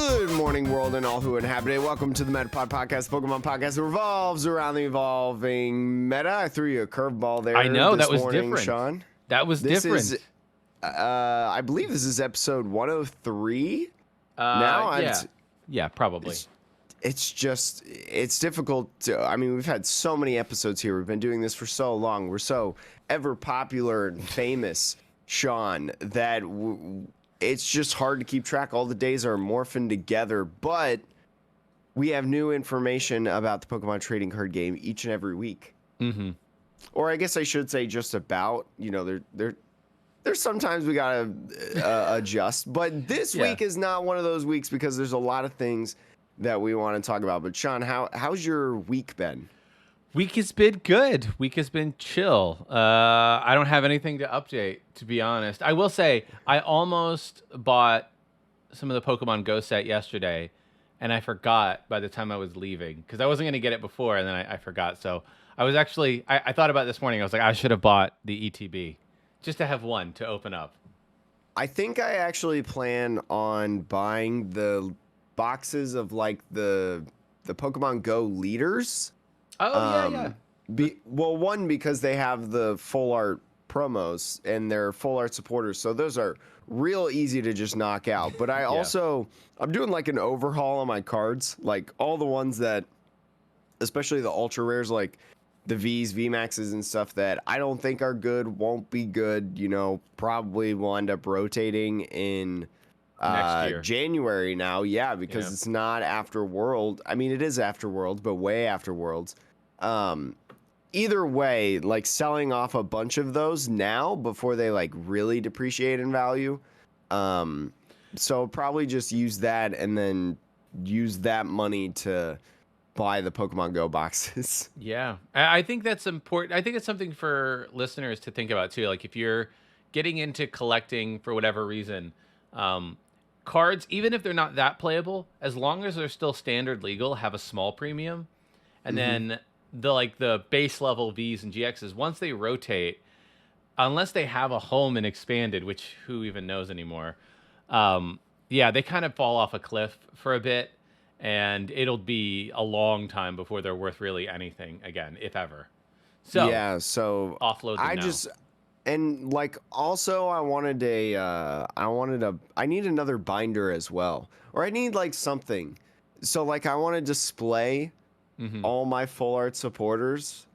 Good morning, world, and all who inhabit it. Welcome to the Metapod Podcast, Pokemon podcast that revolves around the evolving meta. I threw you a curveball there. I know, this that was morning, different. Sean. That was This different. Is, I believe this is episode 103. Now, yeah, probably. It's difficult to, I mean, we've had so many episodes here. We've been doing this for so long. We're so ever popular and famous, Sean, that it's just hard to keep track. All the days are morphing together, but we have new information about the Pokemon trading card game each and every week. Mm-hmm. Or I guess I should say just about. You know, there's sometimes we gotta adjust, but this week is not one of those weeks because there's a lot of things that we want to talk about. But Sean, how's your week been? Week has been good. Week has been chill. I don't have anything to update, to be honest. I will say I almost bought some of the Pokemon GO set yesterday, and I forgot by the time I was leaving because I wasn't going to get it before, and then I forgot. So I was actually I thought about it this morning. I was like, I should have bought the ETB just to have one to open up. I think I actually plan on buying the boxes of like the Pokemon GO leaders. Oh, yeah. Well, one, because they have the full art promos and they're full art supporters, so those are real easy to just knock out. But I also, I'm doing like an overhaul on my cards, like all the ones that, especially the ultra rares, like the Vs, VMAXs and stuff that I don't think are good, won't be good, you know, probably will end up rotating in next year. January now, because it's not after World. I mean, it is after World, but way after Worlds. Either way, like selling off a bunch of those now before they like really depreciate in value. So probably just use that and then use that money to buy the Pokemon GO boxes. Yeah, I think that's important. I think it's something for listeners to think about too. Like if you're getting into collecting for whatever reason, cards, even if they're not that playable, as long as they're still standard legal, have a small premium. And then the base level Vs and GXs, once they rotate, unless they have a home in expanded, which who even knows anymore, they kind of fall off a cliff for a bit, and it'll be a long time before they're worth really anything again, if ever. So offload them now. And like also I need another binder as well. Or I need like something. So like I want to display all my full art supporters,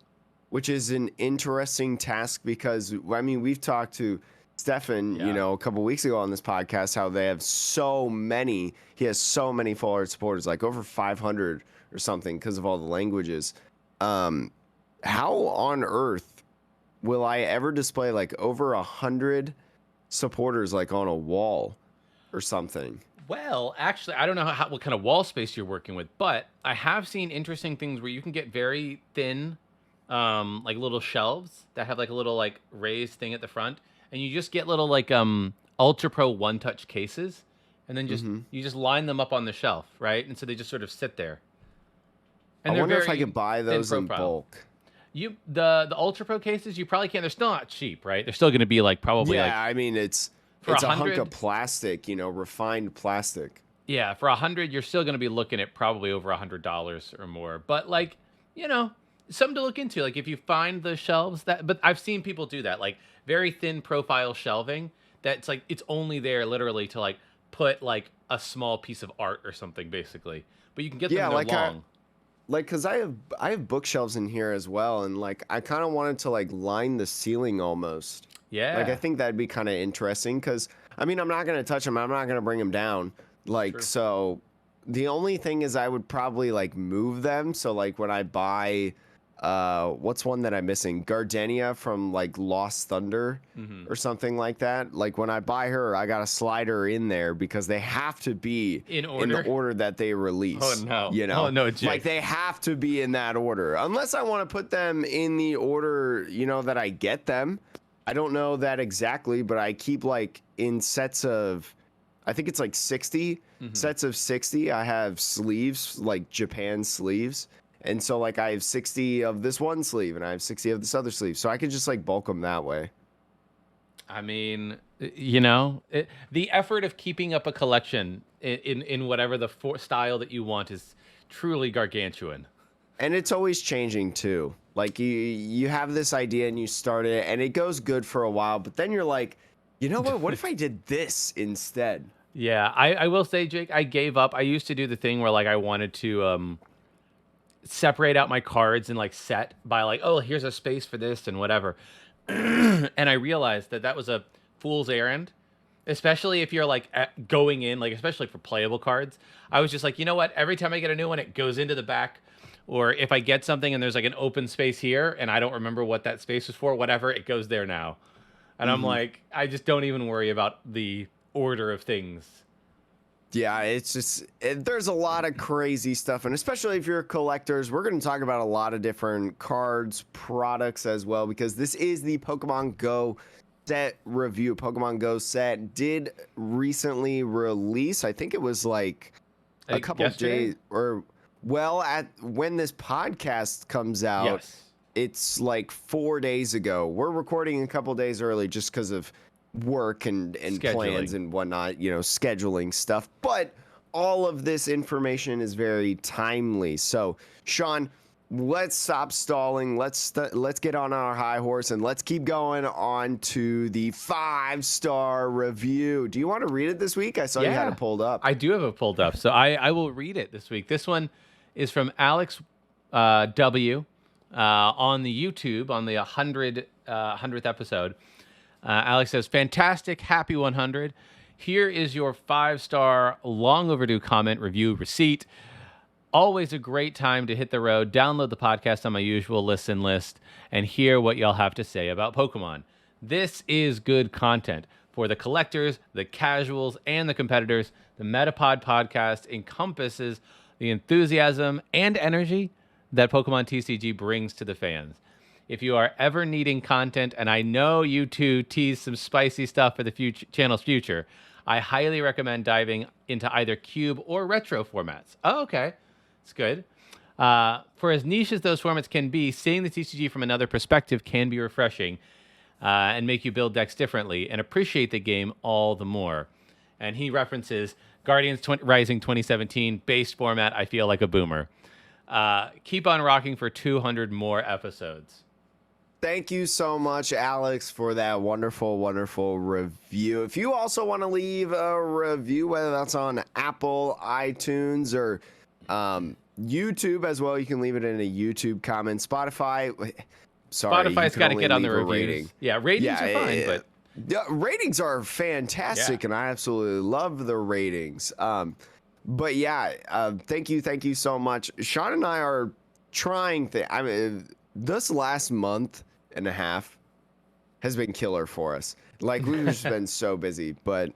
which is an interesting task because I mean we've talked to Stefan, you know, a couple weeks ago on this podcast how they have so many. He has so many full art supporters, like over 500 or something because of all the languages. How on earth will I ever display like over 100 supporters like on a wall or something? Well, actually, I don't know what kind of wall space you're working with, but I have seen interesting things where you can get very thin, like little shelves that have like a little like raised thing at the front, and you just get little like Ultra Pro One Touch cases, and then you just line them up on the shelf, right? And so they just sort of sit there. And I wonder if I could buy those in bulk. The Ultra Pro cases, you probably can't. They're still not cheap, right? They're still going to be like probably I mean it's a hunk of plastic, you know, refined plastic. Yeah, for 100, you're still going to be looking at probably over $100 or more. But like, you know, something to look into. Like if you find the shelves but I've seen people do that, like very thin profile shelving. That's like it's only there literally to like put like a small piece of art or something, basically. But you can get them long. Because I have bookshelves in here as well, and like I kind of wanted to like line the ceiling almost. Yeah. Like I think that'd be kind of interesting because I mean I'm not gonna touch them. I'm not gonna bring them down. Like so, the only thing is I would probably like move them. So like when I buy, what's one that I'm missing? Gardenia from like Lost Thunder or something like that. Like when I buy her, I gotta slide her in there because they have to be in the order that they release. Oh no! You know, Jake. Like they have to be in that order, unless I want to put them in the order that I get them. I don't know that exactly, but I keep like in sets of, I think it's like 60 sets of 60. I have sleeves, like Japan sleeves. And so like I have 60 of this one sleeve and I have 60 of this other sleeve. So I could just like bulk them that way. I mean, the effort of keeping up a collection in whatever the style that you want is truly gargantuan. And it's always changing too. Like you have this idea and you start it and it goes good for a while, but then you're like, you know what? What if I did this instead? Yeah, I will say, Jake, I gave up. I used to do the thing where like I wanted to separate out my cards and like set by like, oh, here's a space for this and whatever. And I realized that was a fool's errand, especially if you're like going in, like especially for playable cards. I was just like, you know what? Every time I get a new one, it goes into the back. Or if I get something and there's like an open space here and I don't remember what that space was for, whatever, it goes there now. And I'm like, I just don't even worry about the order of things. Yeah, it's just, there's a lot of crazy stuff. And especially if you're collectors, we're going to talk about a lot of different cards, products as well, because this is the Pokemon Go set review. Pokemon Go set did recently release. I think it was like a couple of days or, well, when this podcast comes out, yes. It's like 4 days ago. We're recording a couple days early just because of work and plans and whatnot, scheduling stuff. But all of this information is very timely. So, Sean, let's stop stalling. Let's get on our high horse and let's keep going on to the 5-star review. Do you want to read it this week? I saw you had it pulled up. I do have it pulled up, so I will read it this week. This one is from Alex W. On the YouTube on the 100th episode. Alex says, fantastic, happy 100. Here is your 5-star, long overdue comment review receipt. Always a great time to hit the road, download the podcast on my usual listen list, and hear what y'all have to say about Pokemon. This is good content for the collectors, the casuals, and the competitors. The Metapod podcast encompasses the enthusiasm and energy that Pokemon TCG brings to the fans. If you are ever needing content, and I know you two tease some spicy stuff for the channel's future, I highly recommend diving into either cube or retro formats. Oh, okay. It's good. For as niche as those formats can be, seeing the TCG from another perspective can be refreshing and make you build decks differently and appreciate the game all the more. And he references Guardians Rising 2017, based format. I feel like a boomer. Keep on rocking for 200 more episodes. Thank you so much, Alex, for that wonderful, wonderful review. If you also want to leave a review, whether that's on Apple, iTunes, or YouTube as well, you can leave it in a YouTube comment. Spotify's got to get on the reviews. Rating. Yeah, ratings are fine, but yeah, ratings are fantastic, and I absolutely love the ratings. But yeah, thank you so much. Sean and I are trying this last month and a half has been killer for us. Like, we've just been so busy, but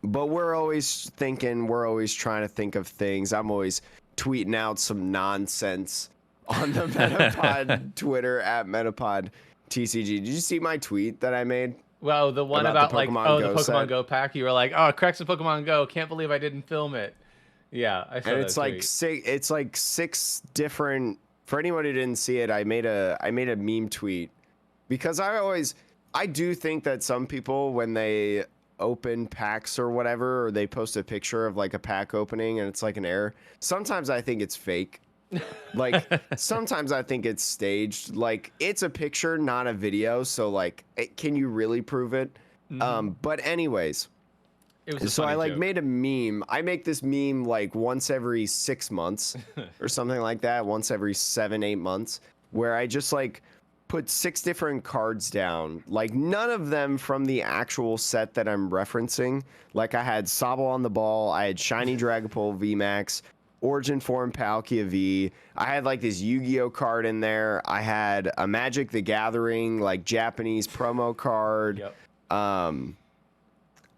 we're always thinking, we're always trying to think of things. I'm always tweeting out some nonsense on the Metapod Twitter at Metapod TCG. Did you see my tweet that I made? Well, the one about the like, Go the Pokemon set? Go pack. You were like, oh, cracks of Pokemon Go. Can't believe I didn't film it. Yeah, I saw and that it's tweet. like it's like 6 different. For anyone who didn't see it, I made a meme tweet because I do think that some people, when they open packs or whatever, or they post a picture of like a pack opening and it's like an error, sometimes I think it's fake. Like, sometimes I think it's staged. Like, it's a picture, not a video, so like, can you really prove it? But anyways, It was so I like joke. made a meme. I make this meme like once every 6 months or something like that, once every 7-8 months, where I just like put 6 different cards down, like none of them from the actual set that I'm referencing. Like, I had Sobble on the ball, I had Shiny Dragapult VMAX, Origin Form Palkia V. I had like this Yu-Gi-Oh card in there. I had a Magic the Gathering like Japanese promo card. Yep.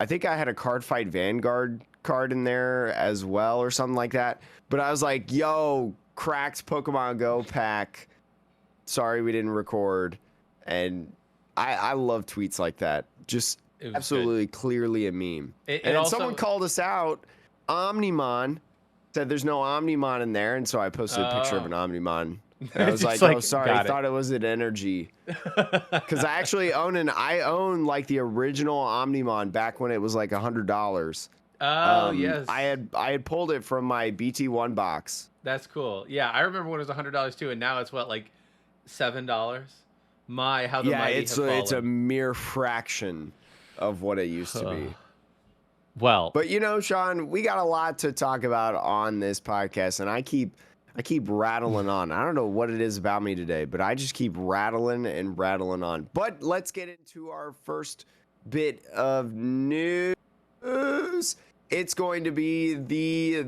I think I had a Card Fight Vanguard card in there as well or something like that. But I was like, yo, cracked Pokemon Go pack. Sorry we didn't record. And I love tweets like that. Just absolutely clearly a meme. And then also, someone called us out. Omnimon said there's no Omnimon in there. And so I posted a picture of an Omnimon And I was Just like, oh, sorry, I got thought it was an energy. Because I actually own like the original Omnimon back when it was like $100. Oh, yes. I had pulled it from my BT1 box. That's cool. Yeah, I remember when it was $100 too, and now it's what, like $7? My, how the mighty have fallen. It's a mere fraction of what it used to be. Well, but you know, Sean, we got a lot to talk about on this podcast, and I keep rattling on. I don't know what it is about me today, but I just keep rattling and rattling on. But let's get into our first bit of news. It's going to be the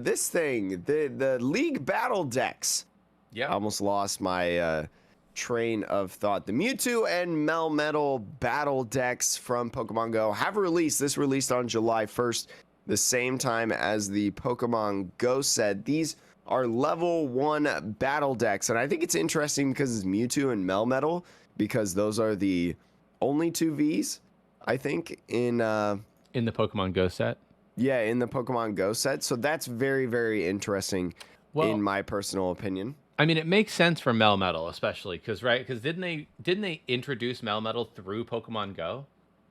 League Battle decks. Yeah. I almost lost my train of thought. The Mewtwo and Melmetal battle decks from Pokemon GO have released. This released on July 1st, the same time as the Pokemon GO set. These are level 1 battle decks, and I think it's interesting because it's Mewtwo and Melmetal, because those are the only 2 Vs, I think, in the Pokemon GO set. Yeah, in the Pokemon GO set. So that's very, very interesting, in my personal opinion. I mean, it makes sense for Melmetal, especially because didn't they introduce Melmetal through Pokemon GO?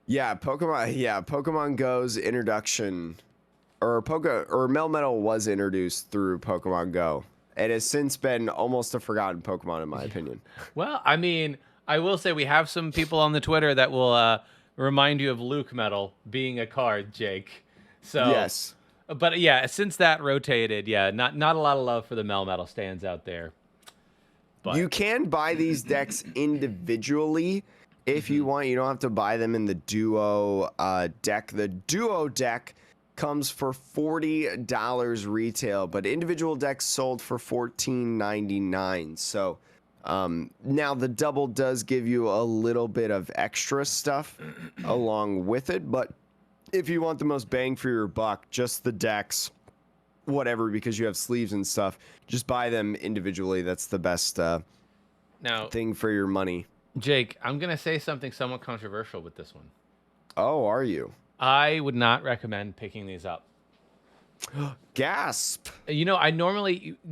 Yeah, Pokemon GO's introduction, or Melmetal was introduced through Pokemon GO. It has since been almost a forgotten Pokemon, in my opinion. Well, I mean, I will say we have some people on the Twitter that will remind you of Luke Metal being a card, Jake. So yes. But yeah, since that rotated, not a lot of love for the Melmetal stands out there. But you can buy these decks individually if you want. You don't have to buy them in the duo deck. The duo deck comes for $40 retail, but individual decks sold for $14.99. So now the double does give you a little bit of extra stuff along with it, but if you want the most bang for your buck, just the decks, whatever, because you have sleeves and stuff, just buy them individually. That's the best thing for your money. Jake, I'm going to say something somewhat controversial with this one. Oh, are you? I would not recommend picking these up. Gasp. You know,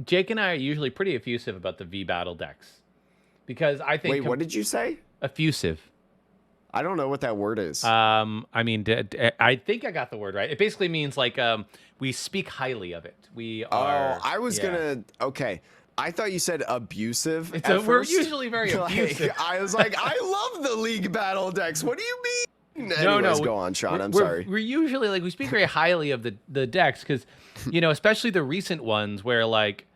Jake and I are usually pretty effusive about the V Battle decks. Because I think... Wait, what did you say? Effusive. I don't know what that word is. I mean, I think I got the word right. It basically means like we speak highly of it. We are. Oh, I was gonna. Okay, I thought you said abusive. We're usually very abusive. I was like, I love the League Battle decks. What do you mean? No. Go on, Sean. I'm sorry. We're usually we speak very highly of the decks because, you know, especially the recent ones where like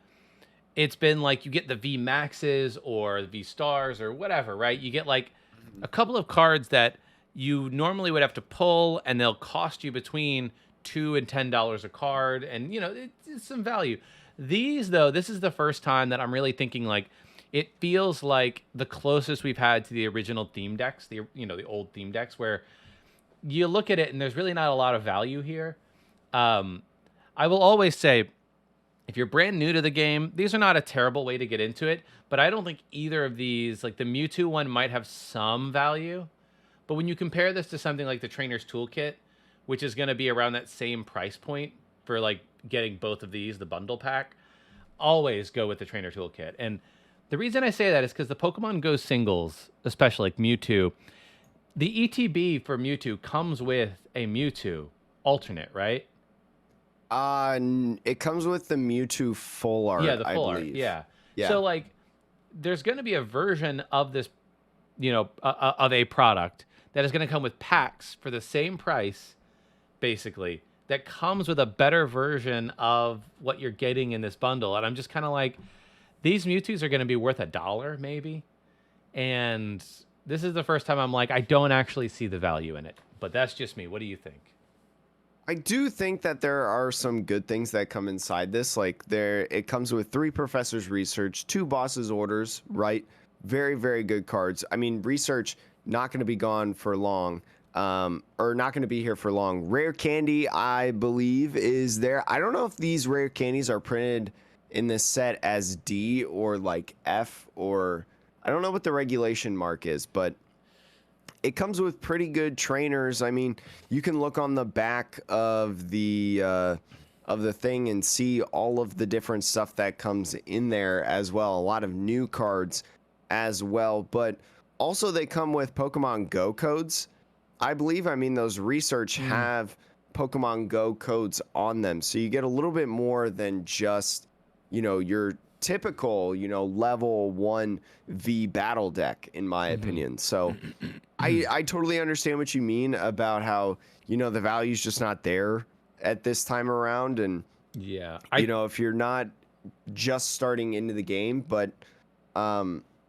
it's been like you get the V Maxes or the V Stars or whatever, right? You get like a couple of cards that you normally would have to pull, and they'll cost you between $2 and $10 a card, and you know it's some value. These though, this is the first time that I'm really thinking like it feels like the closest we've had to the original theme decks, the old theme decks, where you look at it and there's really not a lot of value here. I will always say, if you're brand new to the game, these are not a terrible way to get into it, but I don't think either of these, like the Mewtwo one might have some value, but when you compare this to something like the Trainer's Toolkit, which is going to be around that same price point for like getting both of these, the bundle pack, always go with the Trainer Toolkit. And the reason I say that is because the Pokemon GO singles, especially like Mewtwo, the ETB for Mewtwo comes with a Mewtwo alternate, right? It comes with the Mewtwo full art. Yeah, the full I art. believe. Yeah. Yeah. So like, there's going to be a version of this, of a product that is going to come with packs for the same price, basically, that comes with a better version of what you're getting in this bundle. And I'm just kind of like, these Mewtwo's are going to be worth $1 maybe, and this is the first time I'm like, I don't actually see the value in it. But that's just me. What do you think? I do think that there are some good things that come inside this. Like it comes with 3 Professor's Research, 2 Boss's Orders, right? Very, very good cards. I mean, Research, not going to be gone for long, or not going to be here for long. Rare Candy, I believe, is there. I don't know if these Rare Candies are printed in this set as D or like F, or I don't know what the regulation mark is, but it comes with pretty good trainers. I mean, you can look on the back of the of the thing and see all of the different stuff that comes in there as well. A lot of new cards as well, but also they come with Pokemon Go codes, I believe. I mean, those research have Pokemon Go codes on them, so you get a little bit more than just, you know, your typical, you know, level 1 V battle deck, in my opinion. So I totally understand what you mean about how, you know, the value's just not there at this time around. And yeah, you know, if you're not just starting into the game, but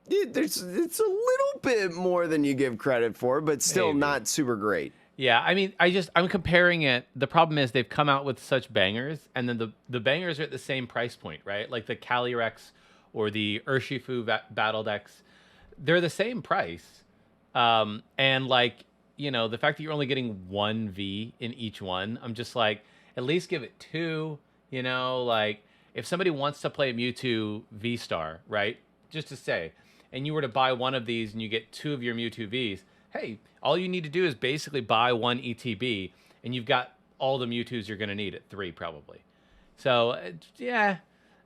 it's a little bit more than you give credit for, but still not super great. Yeah, I mean, I'm comparing it. The problem is they've come out with such bangers, and then the bangers are at the same price point, right? Like the Calyrex or the Urshifu battle decks, they're the same price. And like, you know, the fact that you're only getting 1 V in each one, I'm just like, at least give it 2, you know, like if somebody wants to play Mewtwo Vstar, right? Just to say, and you were to buy one of these and you get 2 of your Mewtwo Vs, hey, all you need to do is basically buy 1 ETB and you've got all the Mewtwo's you're going to need at 3 probably. So yeah,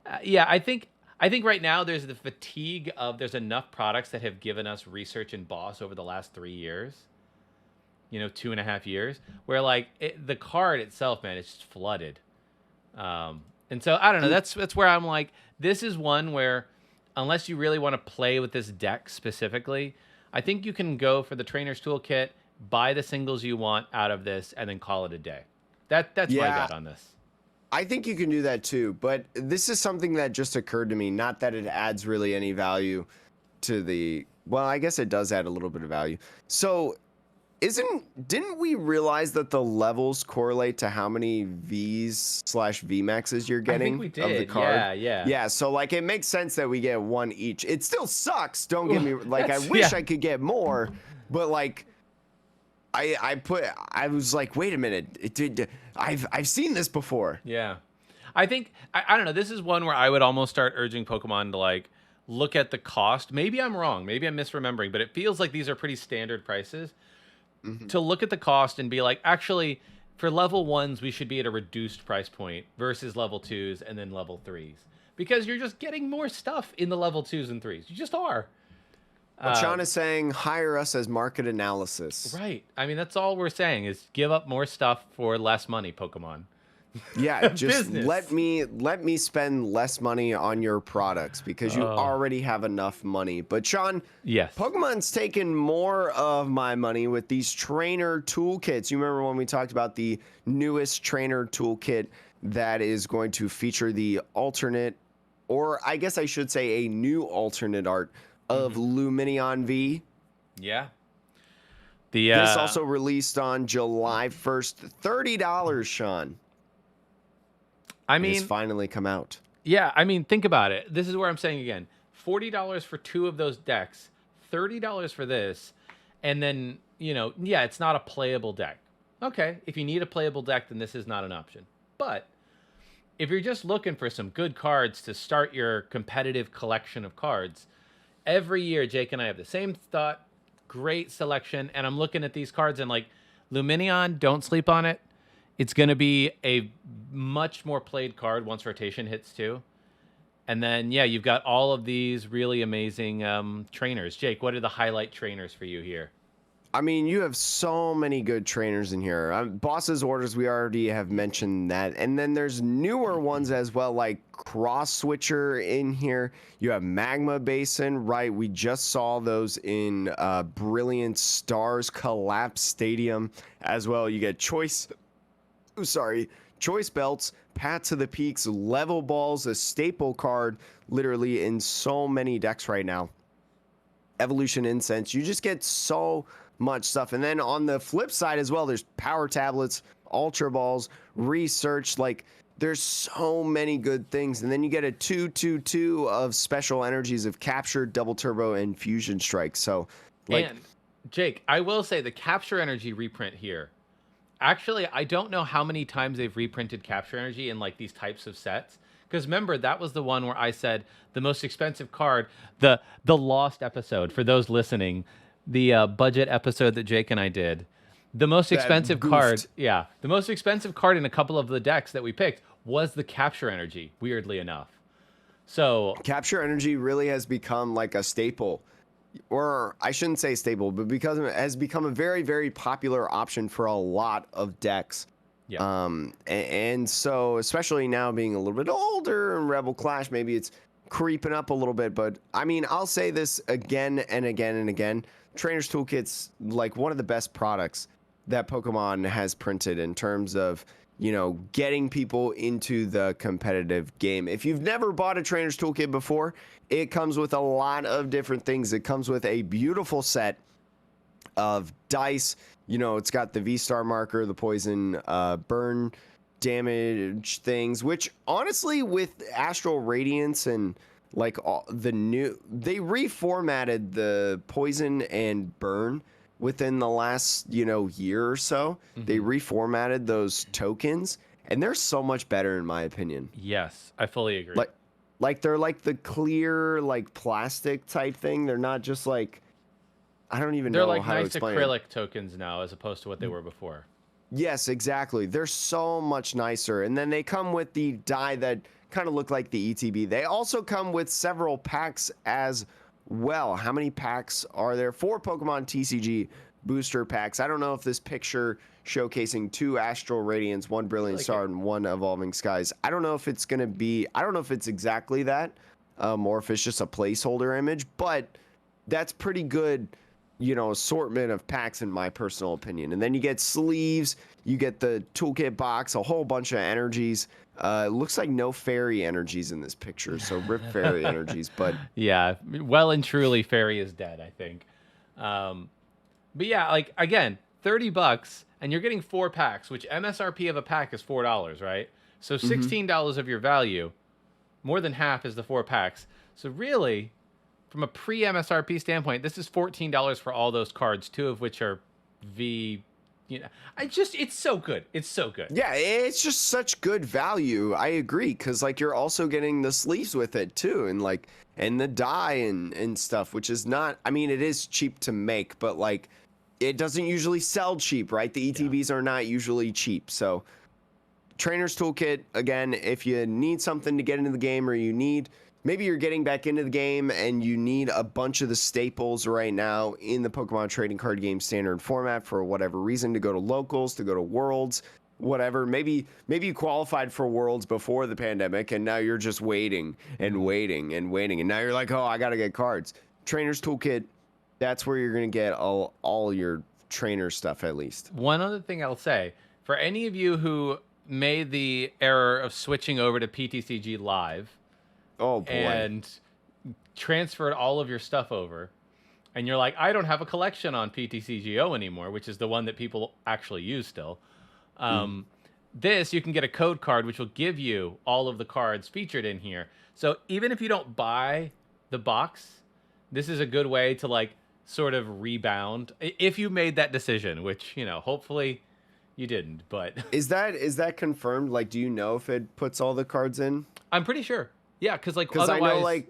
I think right now there's the fatigue of there's enough products that have given us research and boss over the last 3 years, you know, 2.5 years, where like the card itself, man, it's just flooded. And so I don't know. That's where I'm like, this is one where unless you really want to play with this deck specifically, I think you can go for the Trainer's Toolkit, buy the singles you want out of this, and then call it a day. That's my bet on this. I think you can do that too, but this is something that just occurred to me. Not that it adds really any value to the... Well, I guess it does add a little bit of value. So, didn't we realize that the levels correlate to how many Vs/VMAXs you're getting? I think we did. Of the card? Yeah. So like it makes sense that we get 1 each. It still sucks. Don't get me like. I wish I could get more, but like, I was like, wait a minute. I've seen this before. Yeah, I think I don't know. This is one where I would almost start urging Pokemon to like look at the cost. Maybe I'm wrong. Maybe I'm misremembering, but it feels like these are pretty standard prices. To look at the cost and be like, actually, for level 1s, we should be at a reduced price point versus level 2s and then level 3s. Because you're just getting more stuff in the level 2s and 3s. You just are. What Sean is saying, hire us as market analysis. Right. I mean, that's all we're saying is give up more stuff for less money, Pokemon. Yeah, just let me spend less money on your products because you already have enough money. But Sean, yes, Pokemon's taken more of my money with these trainer toolkits. You remember when we talked about the newest trainer toolkit that is going to feature the alternate, or I guess I should say a new alternate art of Lumineon V? Yeah. This also released on July 1st. $30, Sean. I mean, it's finally come out. Yeah, I mean, think about it. This is where I'm saying again, $40 for 2 of those decks, $30 for this, and then, you know, yeah, it's not a playable deck. Okay, if you need a playable deck, then this is not an option. But if you're just looking for some good cards to start your competitive collection of cards, every year Jake and I have the same thought, great selection, and I'm looking at these cards and like, Lumineon, don't sleep on it. It's going to be a much more played card once rotation hits too. And then, yeah, you've got all of these really amazing trainers. Jake, what are the highlight trainers for you here? I mean, you have so many good trainers in here. Boss's Orders, we already have mentioned that. And then there's newer ones as well, like Cross Switcher in here. You have Magma Basin, right? We just saw those in Brilliant Stars Collapse Stadium as well. You get Choice Belts, Path to the Peaks, Level Balls, a staple card literally in so many decks right now. Evolution Incense, you just get so much stuff. And then on the flip side as well, there's Power Tablets, Ultra Balls, Research, like there's so many good things. And then you get a 2/2/2 of special energies of Capture, Double Turbo, and Fusion Strike. So like, and Jake, I will say the Capture Energy reprint here, actually, I don't know how many times they've reprinted Capture Energy in like these types of sets. Because remember, that was the one where I said the most expensive card, the Lost episode, for those listening, the budget episode that Jake and I did. The most expensive card, the most expensive card in a couple of the decks that we picked was the capture energy, weirdly enough. So Capture energy really has become like a staple, or I shouldn't say staple, but because it has become a very, very popular option for a lot of decks. yeah. And so especially now being a little bit older and Rebel Clash, maybe it's creeping up a little bit. But I mean, I'll say this again and again and again. Trainer's Toolkit's like one of the best products that Pokemon has printed in terms of, you know, getting people into the competitive game. If you've never bought a Trainer's Toolkit before, it comes with a lot of different things. It comes with a beautiful set of dice. You know, it's got the Vstar marker, the poison burn damage things, which honestly with Astral Radiance and like all the new, they reformatted the poison and burn within the last, you know, year or so. They reformatted those tokens and they're so much better in my opinion. Yes, I fully agree. Like they're like the clear like plastic type thing. They're not just like, I don't even They're know like how to nice explain acrylic it. tokens now as opposed to what they were before. Yes, exactly. They're so much nicer. And then they come with the die that kind of look like the ETB. They also come with several packs as well. How many packs are there? 4 Pokemon TCG booster packs. I don't know if this picture showcasing 2 Astral Radiance, 1 Brilliant Star, and 1 Evolving Skies. I don't know if it's going to be, I don't know if it's exactly that, or if it's just a placeholder image, but that's pretty good, you know, assortment of packs in my personal opinion. And then you get sleeves, you get the toolkit box, a whole bunch of energies. It looks like no fairy energies in this picture, so rip fairy energies, but Yeah, well and truly fairy is dead, I think. But yeah, like again, $30 and you're getting 4 packs, which MSRP of a pack is $4, right? So $16 of your value, more than half is the 4 packs. So really, from a pre-MSRP standpoint, this is $14 for all those cards, 2 of which are V. You know, it's so good. It's so good. yeah, it's just such good value. I agree, because like you're also getting the sleeves with it too, and like and the dye and stuff, which is not. I mean, it is cheap to make, but like it doesn't usually sell cheap, right? The ETBs are not usually cheap, so. Trainer's Toolkit, again, if you need something to get into the game or you need, maybe you're getting back into the game and you need a bunch of the staples right now in the Pokemon trading card game standard format for whatever reason, to go to locals, to go to worlds, whatever. Maybe you qualified for worlds before the pandemic and now you're just waiting and waiting and waiting. And now you're like, oh, I got to get cards. Trainer's Toolkit, that's where you're going to get all your trainer stuff at least. One other thing I'll say, for any of you who made the error of switching over to PTCG Live, oh boy, and transferred all of your stuff over, and you're like, I don't have a collection on PTCGO anymore, which is the one that people actually use still. This, you can get a code card, which will give you all of the cards featured in here. So even if you don't buy the box, this is a good way to like sort of rebound if you made that decision, which, you know, hopefully you didn't, but is that confirmed? Like, do you know if it puts all the cards in? I'm pretty sure. Yeah, because like because otherwise,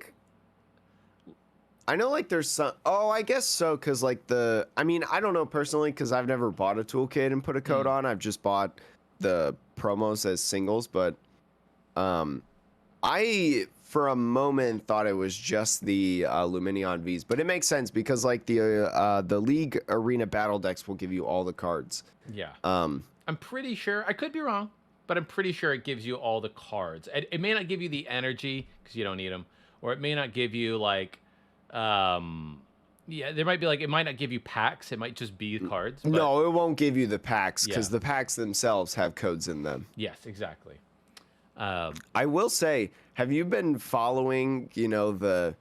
I know like there's some. Oh, I guess so. Because like I mean, I don't know personally because I've never bought a toolkit and put a code on. I've just bought the promos as singles. But I for a moment thought it was just the Lumineon Vs, but it makes sense because like the League Arena Battle decks will give you all the cards. Yeah. I'm pretty sure. I could be wrong, but I'm pretty sure it gives you all the cards. It may not give you the energy because you don't need them, or it may not give you like, yeah, there might be like it might not give you packs. It might just be cards. But no, it won't give you the packs because the packs themselves have codes in them. yes, exactly. I will say, have you been following, you know, the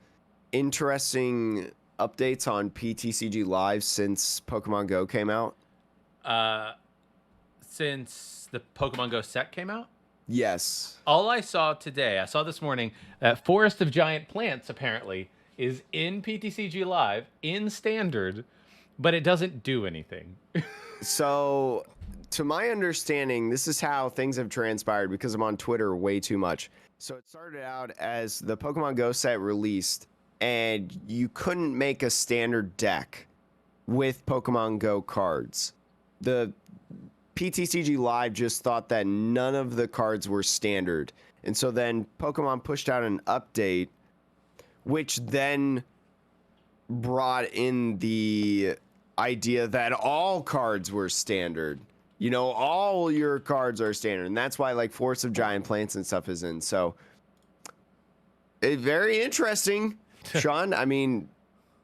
interesting updates on PTCG Live since Pokemon Go came out? Since the Pokemon Go set came out? Yes. All I saw today, I saw this morning, that Forest of Giant Plants apparently is in PTCG Live, in Standard, but it doesn't do anything. So, to my understanding, this is how things have transpired because I'm on Twitter way too much. So it started out as the Pokemon Go set released, and you couldn't make a standard deck with Pokemon Go cards. The PTCG Live just thought that none of the cards were standard. And so then Pokemon pushed out an update, which then brought in the idea that all cards were standard. You know, all your cards are standard. And that's why, like, Force of Giant Plants and stuff is in. So, very interesting, Sean. I mean,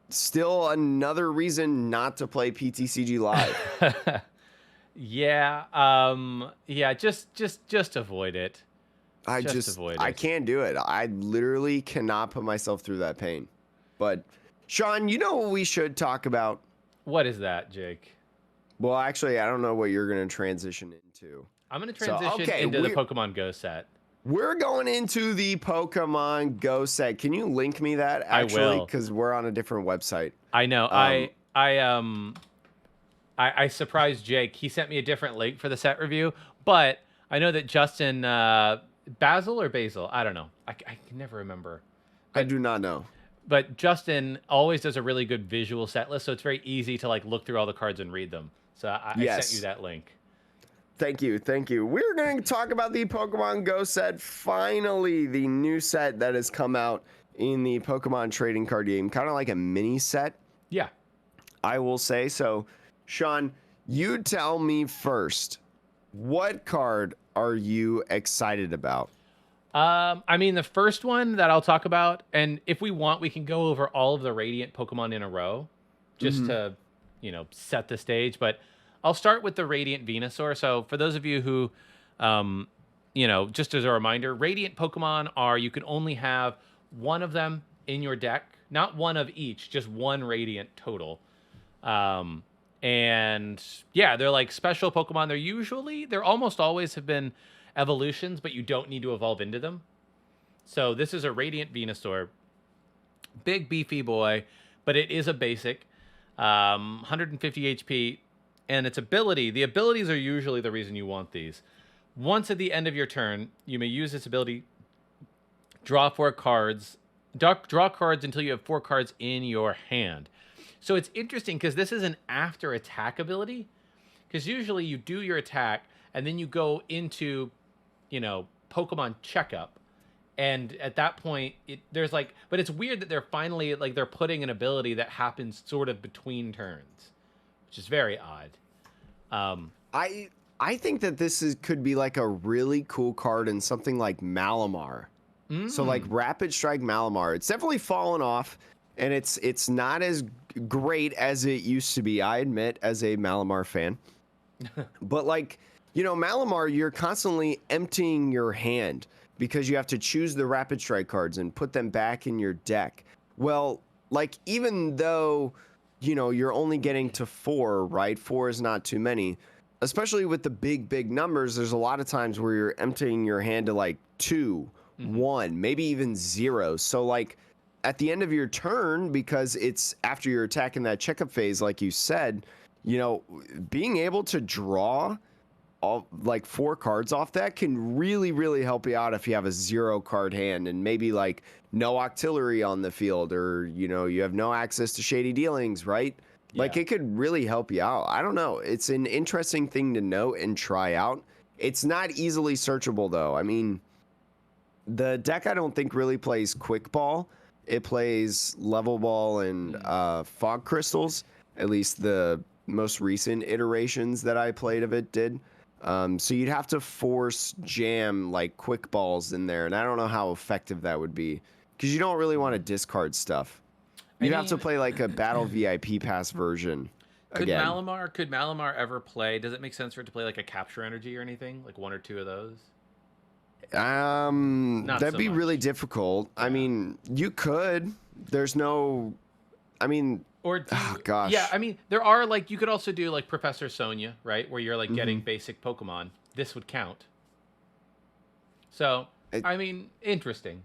still another reason not to play PTCG Live. Yeah, just avoid it. I can't do it. I literally cannot put myself through that pain. But Sean, you know what we should talk about? What is that, Jake? Well, actually, I don't know what you're going to transition into. I'm going to transition into the Pokemon Go set. We're going into the Pokemon Go set. Can you link me that, actually? I will. Because we're on a different website. I know. I surprised Jake. He sent me a different link for the set review, but I know that Justin Basil or Basil, I don't know. I can never remember. I do not know. But Justin always does a really good visual set list, so it's very easy to like look through all the cards and read them. So I sent you that link. Thank you. We're going to talk about the Pokemon Go set. Finally, the new set that has come out in the Pokemon trading card game, kind of like a mini set. Yeah, I will say. So, Sean, you tell me first, what card are you excited about? I mean, the first one that I'll talk about, and if we want, we can go over all of the Radiant Pokemon in a row, just to, set the stage. But I'll start with the Radiant Venusaur. So for those of you who, just as a reminder, Radiant Pokemon you can only have one of them in your deck, not one of each, just one Radiant total. And yeah, they're like special Pokemon. They're almost always have been evolutions, but you don't need to evolve into them. So this is a Radiant Venusaur. Big beefy boy, but it is a basic. 150 HP. And its the abilities are usually the reason you want these. Once at the end of your turn, you may use this ability, draw cards until you have 4 cards in your hand. So it's interesting because this is an after attack ability. Because usually you do your attack and then you go into, Pokemon checkup. And at that point, but it's weird that they're finally, they're putting an ability that happens sort of between turns, which is very odd. I think that could be like a really cool card in something like Malamar. So like Rapid Strike Malamar. It's definitely fallen off, and it's not as great as it used to be, I admit, as a Malamar fan. But Malamar, you're constantly emptying your hand because you have to choose the Rapid Strike cards and put them back in your deck. Well, even though, you're only getting to 4, right? 4 is not too many. Especially with the big numbers, there's a lot of times where you're emptying your hand to 2, 1, maybe even 0. So at the end of your turn, because it's after you're attacking that checkup phase, like you said, being able to draw all 4 cards off that can really help you out if you have a 0 card hand and maybe no Octillery on the field, or you have no access to Shady Dealings, right? Yeah. It could really help you out. I don't know. It's an interesting thing to note and try out. It's not easily searchable though. I mean, the deck I don't think really plays Quick Ball. It plays Level Ball and Fog Crystals. At least the most recent iterations that I played of it did. So you'd have to force jam Quick Balls in there, and I don't know how effective that would be because you don't really want to discard stuff. You'd have to play a Battle VIP Pass version. Could Malamar ever play? Does it make sense for it to play a Capture Energy or anything? 1 or 2 of those? That'd be really difficult. Yeah. I mean, you could. There's no. I mean. Gosh. Yeah, I mean, there are you could also do Professor Sonia, right, where you're getting basic Pokemon. This would count. So I mean, interesting.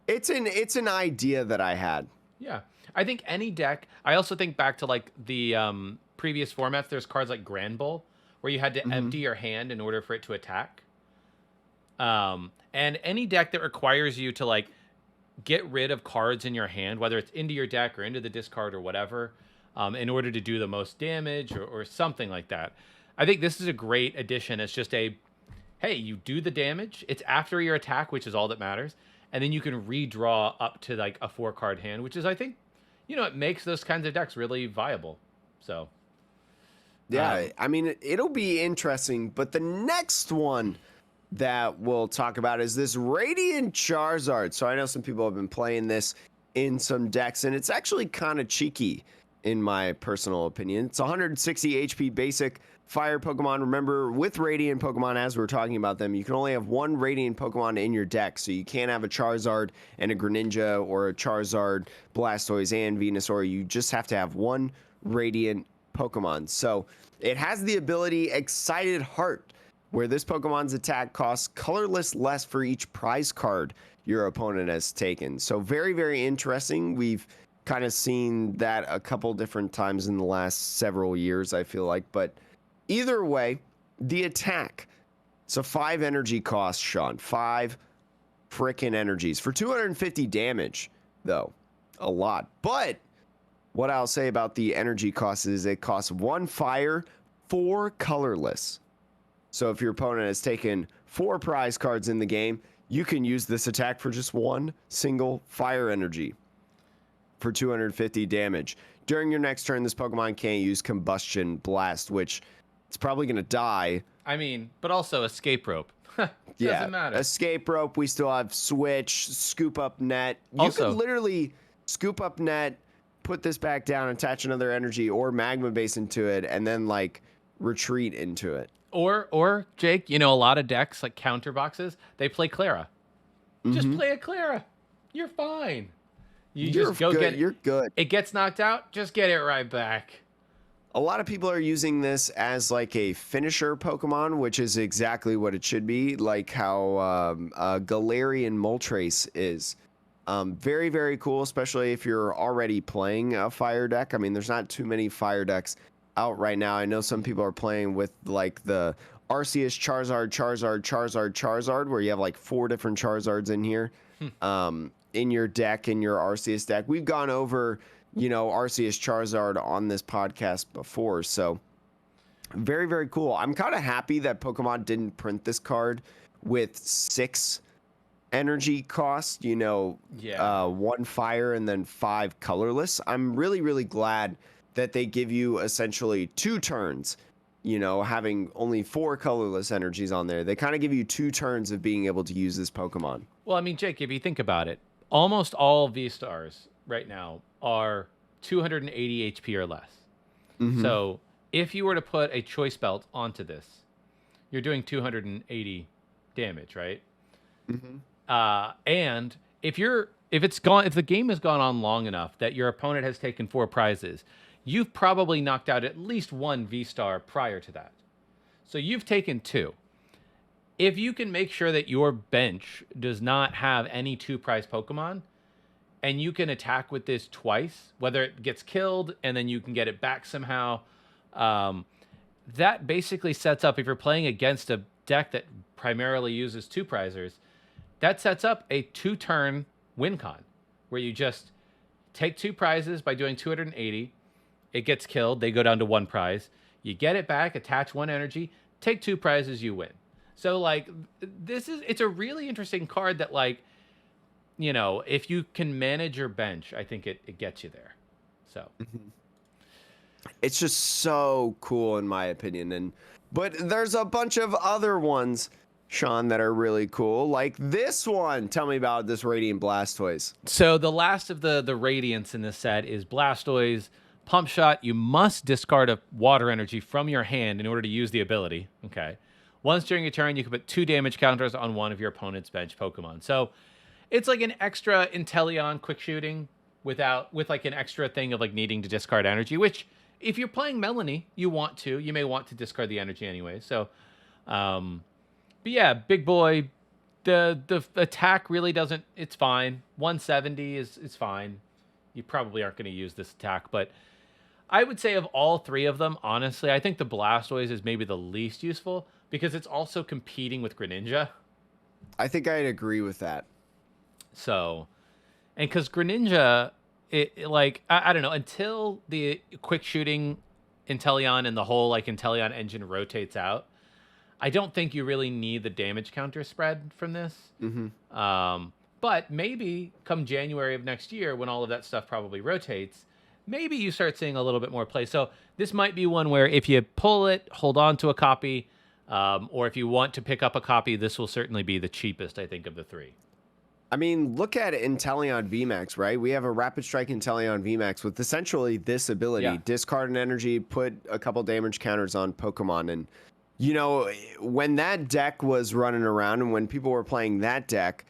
It's an idea that I had. Yeah, I think any deck. I also think back to the previous formats. There's cards like Granbull where you had to empty your hand in order for it to attack. And any deck that requires you to get rid of cards in your hand, whether it's into your deck or into the discard or whatever, in order to do the most damage or something like that. I think this is a great addition. It's just a, hey, you do the damage. It's after your attack, which is all that matters. And then you can redraw up to like a 4-card hand, which is, I think, it makes those kinds of decks really viable. So, yeah, I mean, it'll be interesting. But the next one that we'll talk about is this Radiant Charizard. So I know some people have been playing this in some decks, and it's actually kind of cheeky in my personal opinion. It's 160 HP basic fire Pokemon. Remember, with Radiant Pokemon, as we're talking about them, you can only have one Radiant Pokemon in your deck. So you can't have a Charizard and a Greninja, or a Charizard, Blastoise, and Venusaur. You just have to have one Radiant Pokemon. So it has the ability Excited Heart, where this Pokemon's attack costs colorless less for each prize card your opponent has taken. So very, very interesting. We've kind of seen that a couple different times in the last several years, I feel like. But either way, the attack. So 5 energy costs, Sean. 5 frickin' energies. For 250 damage, though. A lot. But what I'll say about the energy cost is it costs 1 fire, 4 colorless. So if your opponent has taken 4 prize cards in the game, you can use this attack for just 1 single fire energy for 250 damage. During your next turn, this Pokemon can't use Combustion Blast, which it's probably going to die. I mean, but also Escape Rope. Doesn't matter. Escape Rope, we still have Switch, Scoop Up Net. You could literally Scoop Up Net, put this back down, attach another energy or Magma Base into it, and then, like, retreat into it. Or Jake, a lot of decks, like counter boxes, they play Clara. Just play a Clara. You're fine. You're good. It gets knocked out, just get it right back. A lot of people are using this as like a finisher Pokemon, which is exactly what it should be, like how Galarian Moltres is. Very, very cool, especially if you're already playing a fire deck. I mean, there's not too many fire decks out right now. I know some people are playing with like the Arceus Charizard, where you have like 4 different Charizards in here in your deck, in your Arceus deck. We've gone over, Arceus Charizard on this podcast before, so very, very cool. I'm kind of happy that Pokemon didn't print this card with 6 energy cost, 1 fire and then 5 colorless. I'm really, really glad that they give you essentially 2 turns, having only 4 colorless energies on there. They kind of give you 2 turns of being able to use this Pokemon. Well, I mean, Jake, if you think about it, almost all V-Stars right now are 280 HP or less. So if you were to put a Choice Belt onto this, you're doing 280 damage, right? And if the game has gone on long enough that your opponent has taken 4 prizes, you've probably knocked out at least 1 V-Star prior to that. So you've taken 2. If you can make sure that your bench does not have any 2-prize Pokemon, and you can attack with this twice, whether it gets killed and then you can get it back somehow, that basically sets up, if you're playing against a deck that primarily uses 2-prizers, that sets up a 2-turn win con, where you just take 2 prizes by doing 280, it gets killed, they go down to 1 prize, you get it back, attach 1 energy, take 2 prizes, you win. So, like, it's a really interesting card that, like, if you can manage your bench, I think it gets you there. So it's just so cool in my opinion. But there's a bunch of other ones, Sean, that are really cool. Like this one. Tell me about this Radiant Blastoise. So the last of the Radiants in this set is Blastoise. Pump Shot. You must discard a water energy from your hand in order to use the ability. Okay. Once during your turn, you can put 2 damage counters on one of your opponent's bench Pokemon. So it's like an extra Inteleon quick shooting with like an extra thing of like needing to discard energy, which if you're playing Melanie, you may want to discard the energy anyway. So, but yeah, big boy, the attack really doesn't, it's fine. 170 is fine. You probably aren't going to use this attack, but I would say of all 3 of them, honestly, I think the Blastoise is maybe the least useful because it's also competing with Greninja. I think I'd agree with that. So, and because Greninja, I don't know, until the quick shooting Inteleon and the whole like Inteleon engine rotates out, I don't think you really need the damage counter spread from this. But maybe come January of next year, when all of that stuff probably rotates, maybe you start seeing a little bit more play. So this might be one where if you pull it, hold on to a copy, or if you want to pick up a copy, this will certainly be the cheapest, I think, of the three. I mean, look at Inteleon VMAX, right? We have a Rapid Strike Inteleon VMAX with essentially this ability. Discard an energy, put a couple damage counters on Pokemon. And, you know, when that deck was running around and when people were playing that deck,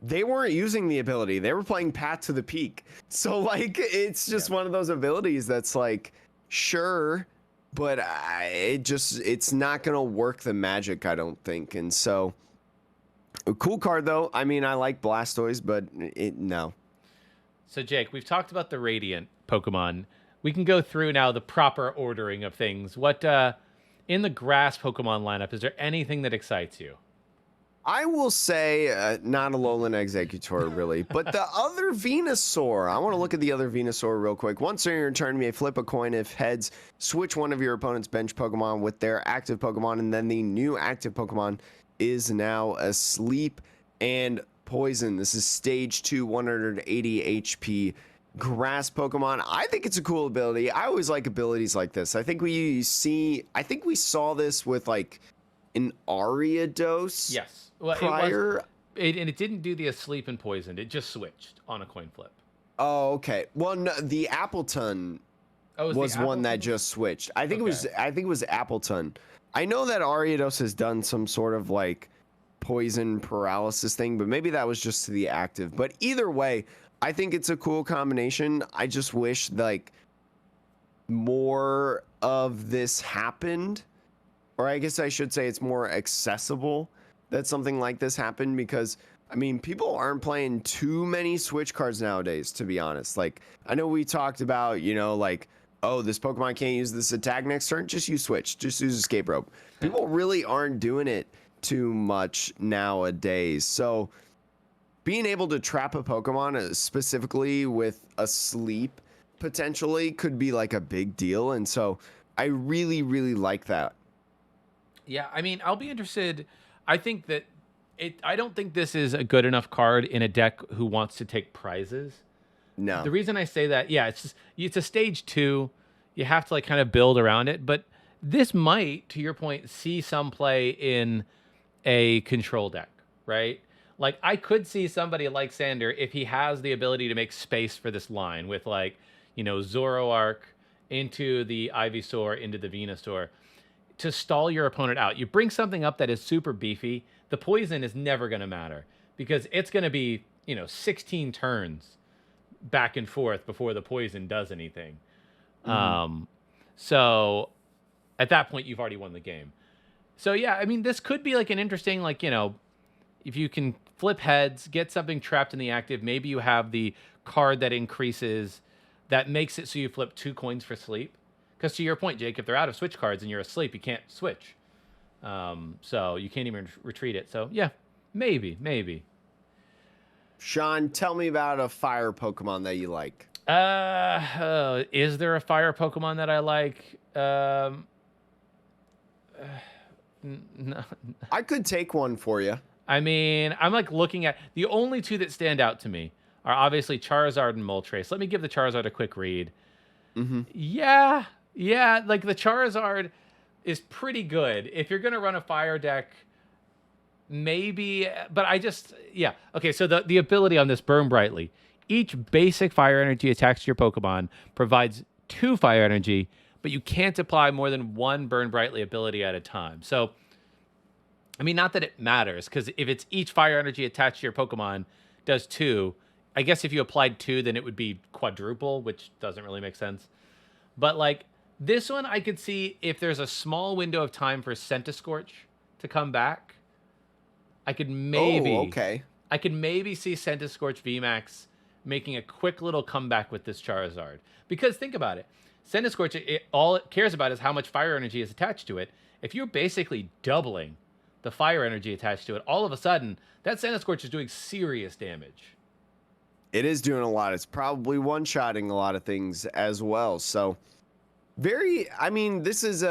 they weren't using the ability. They were playing Path to the Peak. So, like, it's just one of those abilities that's like, sure, but it's not going to work the magic, I don't think. And so... a cool card, though. I mean, I like Blastoise, but no. So, Jake, we've talked about the Radiant Pokemon. We can go through now the proper ordering of things. What, in the Grass Pokemon lineup, is there anything that excites you? I will say, not Alolan Executor, really, but the other Venusaur. I want to look at the other Venusaur real quick. Once during your turn, you may flip a coin. If heads, switch one of your opponent's bench Pokemon with their active Pokemon, and then the new active Pokemon is now asleep and poison. This is stage 2, 180 HP grass Pokemon. I think it's a cool ability. I always like abilities like this. I think we saw this with like an Ariados. Yes. Well, prior. And it didn't do the asleep and poisoned. It just switched on a coin flip. Oh, okay. Well, no, the Appleton was one that just switched. I think it was Appleton. I know that Ariados has done some sort of like poison paralysis thing, but maybe that was just to the active. But either way, I think it's a cool combination. I just wish like more of this happened, or I guess I should say it's more accessible that something like this happened, because I mean, people aren't playing too many Switch cards nowadays, to be honest. Like, I know we talked about, you know, like, oh, this Pokemon can't use this attack next turn, just use Switch, just use Escape Rope. People really aren't doing it too much nowadays. So being able to trap a Pokemon specifically with a sleep potentially could be like a big deal. And so I really, really like that. Yeah, I mean, I'll be interested. I think that I don't think this is a good enough card in a deck who wants to take prizes. No. The reason I say that, yeah, it's a stage 2. You have to like kind of build around it, but this might, to your point, see some play in a control deck, right? Like I could see somebody like Sander, if he has the ability to make space for this line with like, you know, Zoroark into the Ivysaur, into the Venusaur, to stall your opponent out. You bring something up that is super beefy, the poison is never going to matter because it's going to be, you know, 16 turns back and forth before the poison does anything. So at that point, you've already won the game. So yeah, I mean, this could be like an interesting, like, you know, if you can flip heads, get something trapped in the active, maybe you have the card that increases, that makes it so you flip 2 coins for sleep. Because to your point, Jake, if they're out of switch cards and you're asleep, you can't switch. So you can't even retreat it. So yeah, maybe. Sean, tell me about a fire Pokemon that you like. Is there a fire Pokemon that I like? No. I could take one for you. I mean, I'm like looking at the only 2 that stand out to me are obviously Charizard and Moltres. Let me give the Charizard a quick read. Yeah, like the Charizard is pretty good. If you're going to run a fire deck, maybe, but okay, so the ability on this, Burn Brightly. Each basic fire energy attached to your Pokemon provides 2 fire energy, but you can't apply more than 1 Burn Brightly ability at a time. So, I mean, not that it matters, because if it's each fire energy attached to your Pokemon does 2, I guess if you applied 2, then it would be quadruple, which doesn't really make sense. But, like, this one, I could see if there's a small window of time for Centiskorch to come back, I could maybe... Oh, okay. I could maybe see Centiskorch VMAX making a quick little comeback with this Charizard. Because think about it. Centiskorch, all it cares about is how much fire energy is attached to it. If you're basically doubling the fire energy attached to it, all of a sudden, that Centiskorch is doing serious damage. It is doing a lot. It's probably one-shotting a lot of things as well. So I mean, this is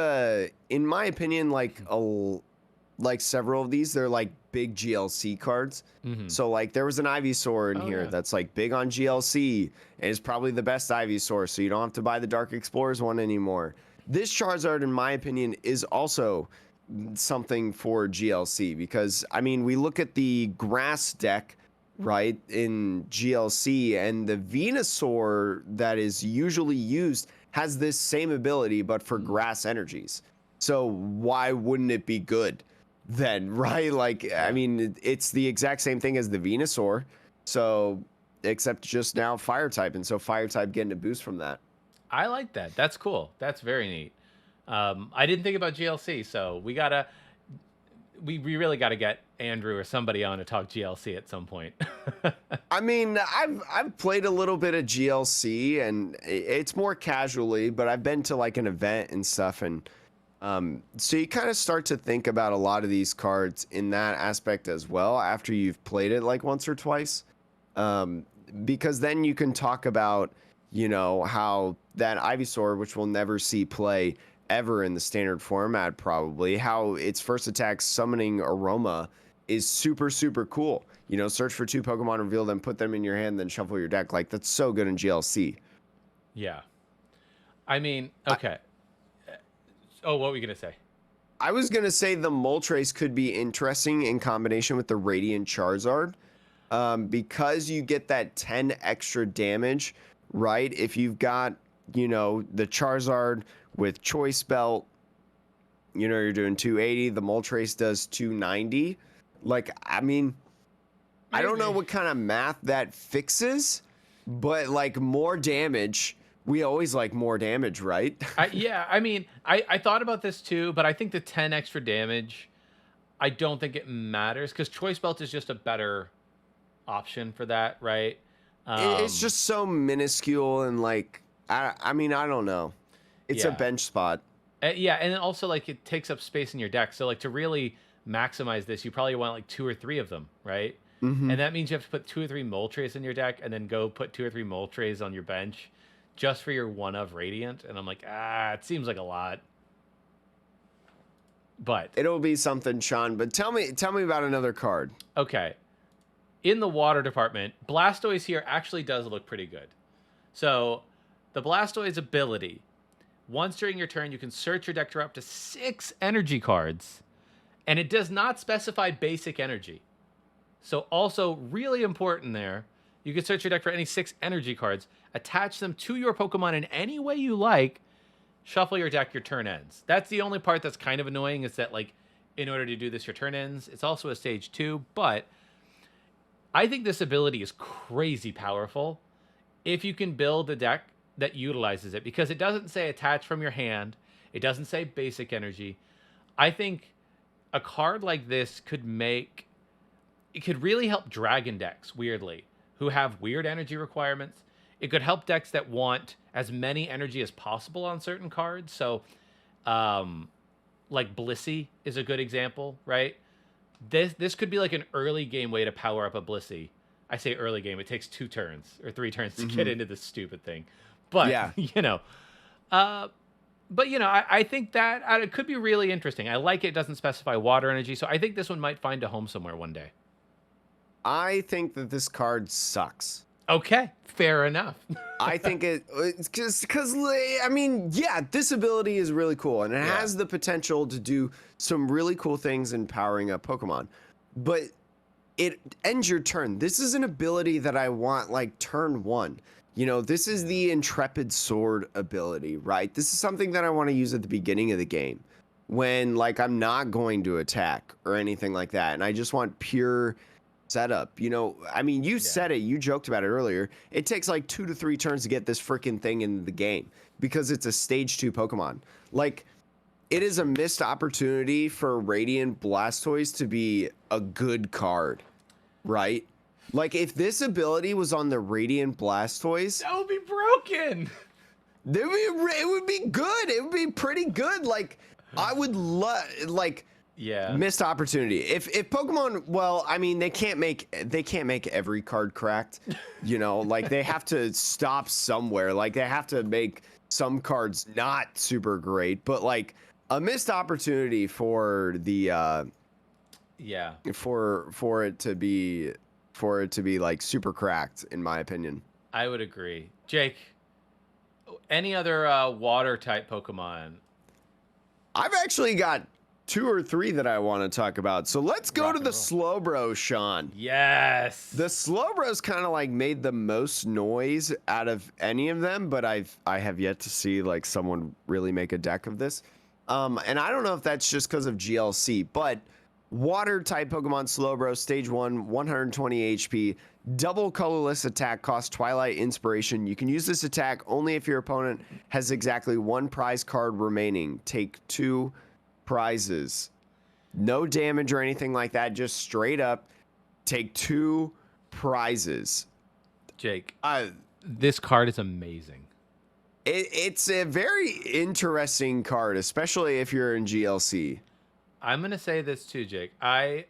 in my opinion, like several of these, they're like big GLC cards. So like there was an Ivysaur in here that's like big on GLC and is probably the best Ivysaur, so you don't have to buy the Dark Explorers one anymore. This Charizard, in my opinion, is also something for GLC because, I mean, we look at the grass deck, right, in GLC, and the Venusaur that is usually used has this same ability, but for grass energies. So why wouldn't it be good then, right? Like, I mean, it's the exact same thing as the Venusaur, so except just now fire type, and so fire type getting a boost from that. I like that. That's cool. That's very neat. I didn't think about GLC, so we really gotta get Andrew or somebody on to talk GLC at some point. I mean, I've played a little bit of GLC, and it's more casually, but I've been to like an event and stuff, and so you kind of start to think about a lot of these cards in that aspect as well after you've played it like once or twice, because then you can talk about, you know, how that Ivysaur, which we'll never see play ever in the standard format, probably, how its first attack summoning Aroma is super, super cool. You know, search for 2 Pokemon, reveal them, put them in your hand, then shuffle your deck. Like, that's so good in GLC. Yeah. I mean, okay. What were you going to say? I was going to say the Moltres could be interesting in combination with the Radiant Charizard, because you get that 10 extra damage, right? If you've got, you know, the Charizard with Choice Belt, you know, you're doing 280. The Moltres does 290. Like, I mean, maybe. I don't know what kind of math that fixes, but like more damage. We always like more damage, right? Yeah, I mean, I thought about this too, but I think the 10 extra damage, I don't think it matters because Choice Belt is just a better option for that, right? It's just so minuscule and like, I mean, I don't know. It's a bench spot. Yeah, and also like it takes up space in your deck. So like to really maximize this, you probably want like 2 or 3 of them, right? And that means you have to put 2 or 3 Moltres in your deck and then go put 2 or 3 Moltres on your bench just for your 1 of Radiant. And I'm like, it seems like a lot. But it'll be something, Sean. But tell me about another card. Okay. In the water department, Blastoise here actually does look pretty good. So the Blastoise ability, once during your turn, you can search your deck for up to 6 energy cards, and it does not specify basic energy. So also really important there, you can search your deck for any 6 energy cards, attach them to your Pokemon in any way you like, shuffle your deck, your turn ends. That's the only part that's kind of annoying, is that like in order to do this, your turn ends. It's also a stage 2, but I think this ability is crazy powerful if you can build a deck that utilizes it, because it doesn't say attach from your hand. It doesn't say basic energy. I think a card like this could really help dragon decks, weirdly, who have weird energy requirements. It could help decks that want as many energy as possible on certain cards. So, like Blissey is a good example, right? This could be like an early game way to power up a Blissey. I say early game. It takes 2 turns or 3 turns to get into this stupid thing. But, yeah. I think that it could be really interesting. I like it doesn't specify water energy, so I think this one might find a home somewhere one day. I think that this card sucks. Okay, fair enough. I think it's because, I mean, yeah, this ability is really cool, and it has the potential to do some really cool things in powering up Pokemon. But it ends your turn. This is an ability that I want, like, turn 1. You know, this is the Intrepid Sword ability, right? This is something that I want to use at the beginning of the game when, like, I'm not going to attack or anything like that, and I just want pure setup. You know, I mean, you said it, you joked about it earlier. It takes like 2 to 3 turns to get this freaking thing in the game because it's a stage 2 Pokemon. Like, it is a missed opportunity for Radiant Blastoise to be a good card, right? Like, if this ability was on the Radiant Blastoise, that would be broken. It would be good. It would be pretty good. Like, I would love, like, Yeah. Missed opportunity. If Pokemon, well, I mean, they can't make every card cracked. You know, like they have to stop somewhere. Like they have to make some cards not super great, but like a missed opportunity for the yeah, for it to be like super cracked, in my opinion. I would agree. Jake, any other water type Pokemon? I've actually got 2 or 3 that I want to talk about. So let's go to the Slowbro, Sean. Yes. The Slowbro's kind of like made the most noise out of any of them, but I have yet to see like someone really make a deck of this. And I don't know if that's just because of GLC, but water type Pokemon Slowbro, stage 1, 120 HP, double colorless attack, cost Twilight Inspiration. You can use this attack only if your opponent has exactly 1 prize card remaining. Take 2 prizes. No damage or anything like that, just straight up take 2 prizes. Jake, this card is amazing. It's a very interesting card, especially if you're in GLC. I'm going to say this too, Jake. I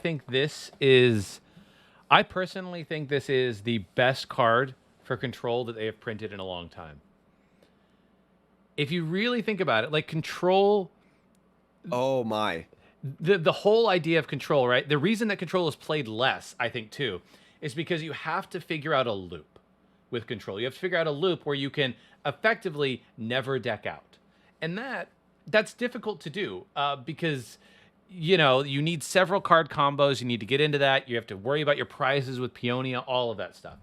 think this is... I personally think this is the best card for Control that they have printed in a long time. If you really think about it, like Control... Oh, my. The whole idea of Control, right? The reason that Control is played less, I think, too, is because you have to figure out a loop with Control. You have to figure out a loop where you can effectively never deck out. And that's difficult to do because, you know, you need several card combos. You need to get into that. You have to worry about your prizes with Peonia, all of that stuff.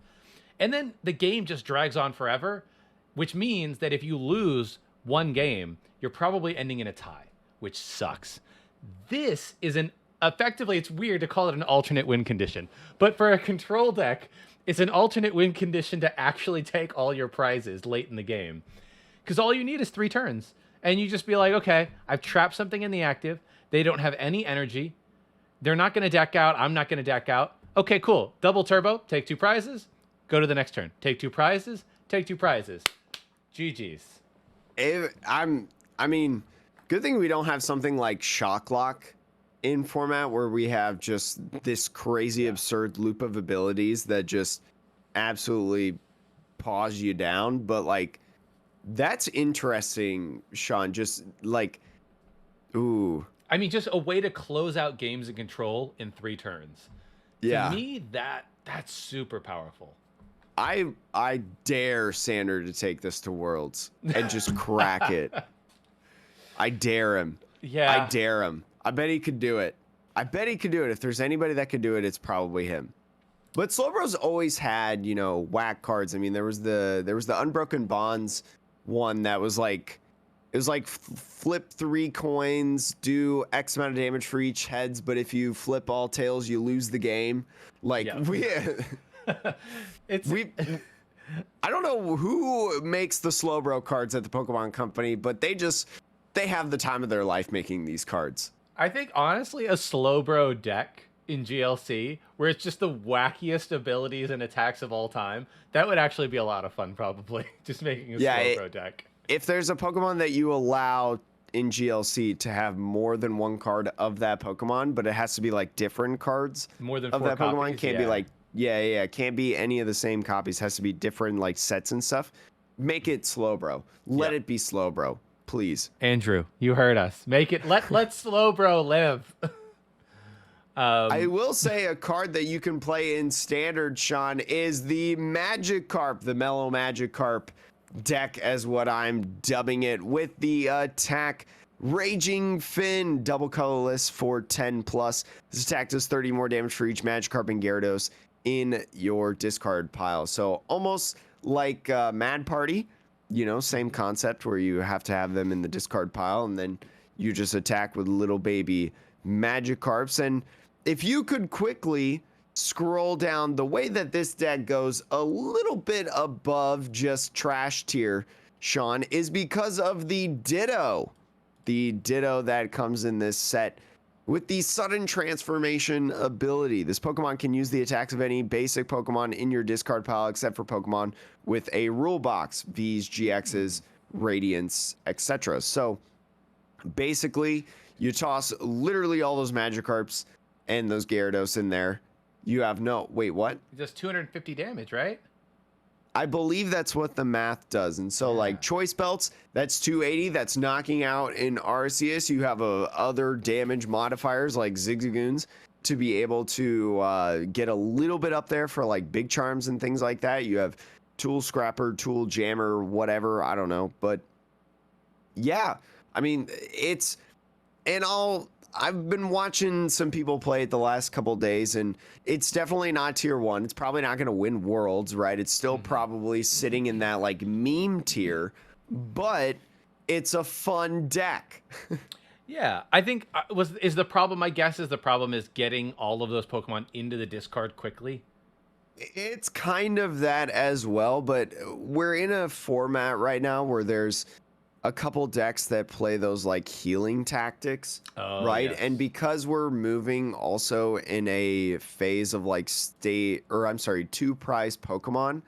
And then the game just drags on forever, which means that if you lose one game, you're probably ending in a tie, which sucks. This is effectively, it's weird to call it an alternate win condition, but for a Control deck, it's an alternate win condition to actually take all your prizes late in the game. Because all you need is 3 turns. And you just be like, okay, I've trapped something in the active. They don't have any energy. They're not going to deck out. I'm not going to deck out. Okay, cool. Double turbo, take 2 prizes, go to the next turn. Take 2 prizes, take 2 prizes. GG's. I mean, good thing we don't have something like Shock Lock in format where we have just this crazy, absurd loop of abilities that just absolutely pause you down. But like, that's interesting, Sean. Just like, ooh. I mean, just a way to close out games in Control in 3 turns. Yeah. To me, that's super powerful. I dare Sander to take this to Worlds and just crack it. I dare him. Yeah. I dare him. I bet he could do it. I bet he could do it. If there's anybody that could do it, it's probably him. But Slowbro's always had, you know, whack cards. I mean, there was the Unbroken Bonds one that was like, it was like flip 3 coins, do X amount of damage for each heads, but if you flip all tails, you lose the game. Like, yeah. I don't know who makes the Slowbro cards at the Pokemon Company, but they have the time of their life making these cards. I think, honestly, a Slowbro deck in GLC, where it's just the wackiest abilities and attacks of all time, that would actually be a lot of fun, probably. Just making a Slowbro deck. If there's a Pokemon that you allow in GLC to have more than 1 card of that Pokemon, but it has to be like different cards more than of 4 that copies, Pokemon, can't be like, it can't be any of the same copies, has to be different like sets and stuff. Make it Slowbro. Let it be Slowbro, please. Andrew, you heard us. Make it, let Slowbro live. I will say a card that you can play in Standard, Sean, is the Magikarp, the Mellow Magikarp deck, as what I'm dubbing it, with the attack Raging Fin, double colorless for 10+. This attack does 30 more damage for each Magikarp and Gyarados in your discard pile. So almost like Mad Party, you know, same concept where you have to have them in the discard pile and then you just attack with little baby Magikarps. And if you could quickly scroll down, the way that this deck goes a little bit above just trash tier, Sean, is because of the Ditto. The Ditto that comes in this set with the sudden transformation ability. This Pokemon can use the attacks of any basic Pokemon in your discard pile except for Pokemon with a rule box, Vs, GXs, Radiants, etc. So basically, You toss literally all those Magikarps and those Gyarados in there. You have no... Wait, what? Just 250 damage, right? I believe that's what the math does. And so, like, Choice Belts, that's 280. That's knocking out in Arceus. You have other damage modifiers like Zigzagoons to be able to get a little bit up there for, like, Big Charms and things like that. You have Tool Scrapper, Tool Jammer, whatever. I don't know. But, yeah. I mean, it's... And I've been watching some people play it the last couple days, and it's definitely not tier 1. It's probably not going to win Worlds, right? It's still probably sitting in that, like, meme tier, but it's a fun deck. Yeah, I think is the problem, my guess is the problem is getting all of those Pokemon into the discard quickly. It's kind of that as well, but we're in a format right now where there's a couple decks that play those like healing tactics, right? Yes. And because we're moving also in a phase of like two prize Pokemon,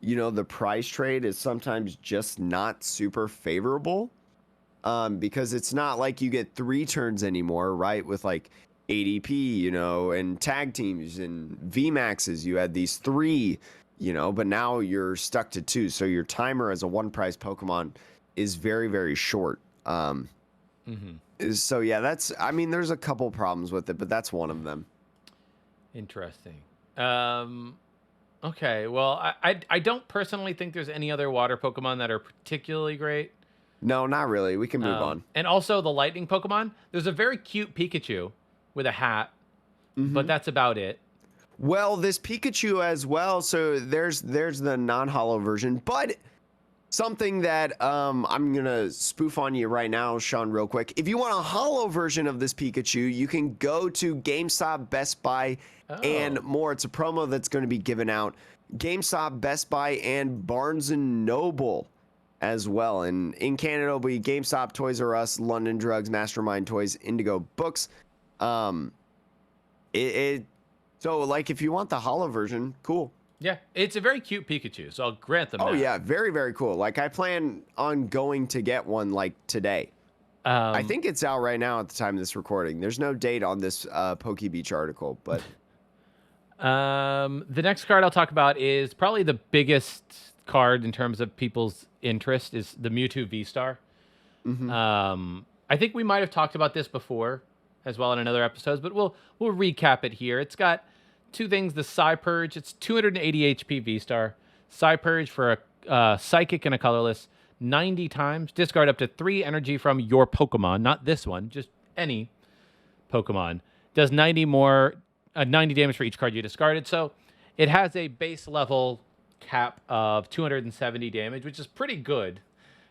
you know, the prize trade is sometimes just not super favorable, because it's not like you get 3 turns anymore, right? With like ADP, you know, and tag teams and VMAXs, you had these 3, you know, but now you're stuck to 2. So your timer as a 1 prize Pokemon is very, very short. So yeah, there's a couple problems with it, but that's one of them. Interesting. Okay, well, I don't personally think there's any other water Pokemon that are particularly great. No, not really. We can move on. And also the lightning Pokemon. There's a very cute Pikachu with a hat, but that's about it. Well, this Pikachu as well. So there's the non-holo version, but something that I'm gonna spoof on you right now, Sean, real quick. If you want a holo version of this Pikachu, you can go to GameStop, Best Buy, and more. It's a promo that's going to be given out. GameStop, Best Buy, and Barnes and Noble as well. And in Canada, it'll be GameStop, Toys R Us, London Drugs, Mastermind Toys, Indigo Books. So like if you want the holo version, cool. Yeah, it's a very cute Pikachu, so I'll grant them that. Oh, yeah, very, very cool. Like, I plan on going to get one, like, today. I think it's out right now at the time of this recording. There's no date on this PokeBeach article, but... The next card I'll talk about is probably the biggest card in terms of people's interest, is the Mewtwo Vstar. I think we might have talked about this before as well in another episodes, but we'll recap it here. It's got 2 things, the Psy Purge, it's 280 HP V-Star. Psy Purge for a Psychic and a Colorless, 90 times. Discard up to 3 energy from your Pokemon, not this one, just any Pokemon. Does 90 damage for each card you discarded. So it has a base level cap of 270 damage, which is pretty good,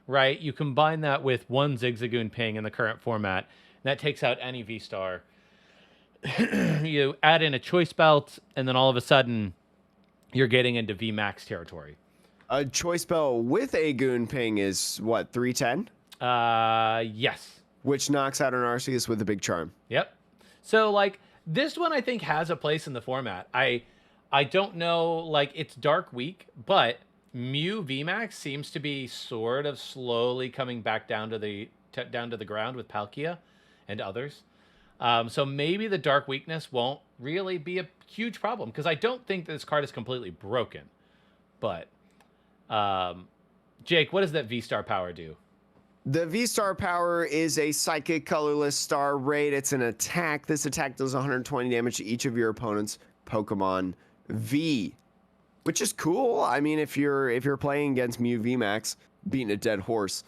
right? You combine that with 1 Zigzagoon ping in the current format, and that takes out any V-Star. You add in a Choice Belt, and then all of a sudden, you're getting into VMAX territory. A Choice Belt with a Goon Ping is, what, 310? Yes. Which knocks out an Arceus with a Big Charm. Yep. So, like, this one I think has a place in the format. I don't know, like, it's Dark Week, but Mew VMAX seems to be sort of slowly coming back down to the ground with Palkia and others. So maybe the Dark Weakness won't really be a huge problem, because I don't think this card is completely broken. But, Jake, what does that V-Star power do? The V-Star power is a Psychic Colorless Star Raid. It's an attack. This attack does 120 damage to each of your opponent's Pokemon V, which is cool. I mean, if you're playing against Mew VMAX, beating a dead horse.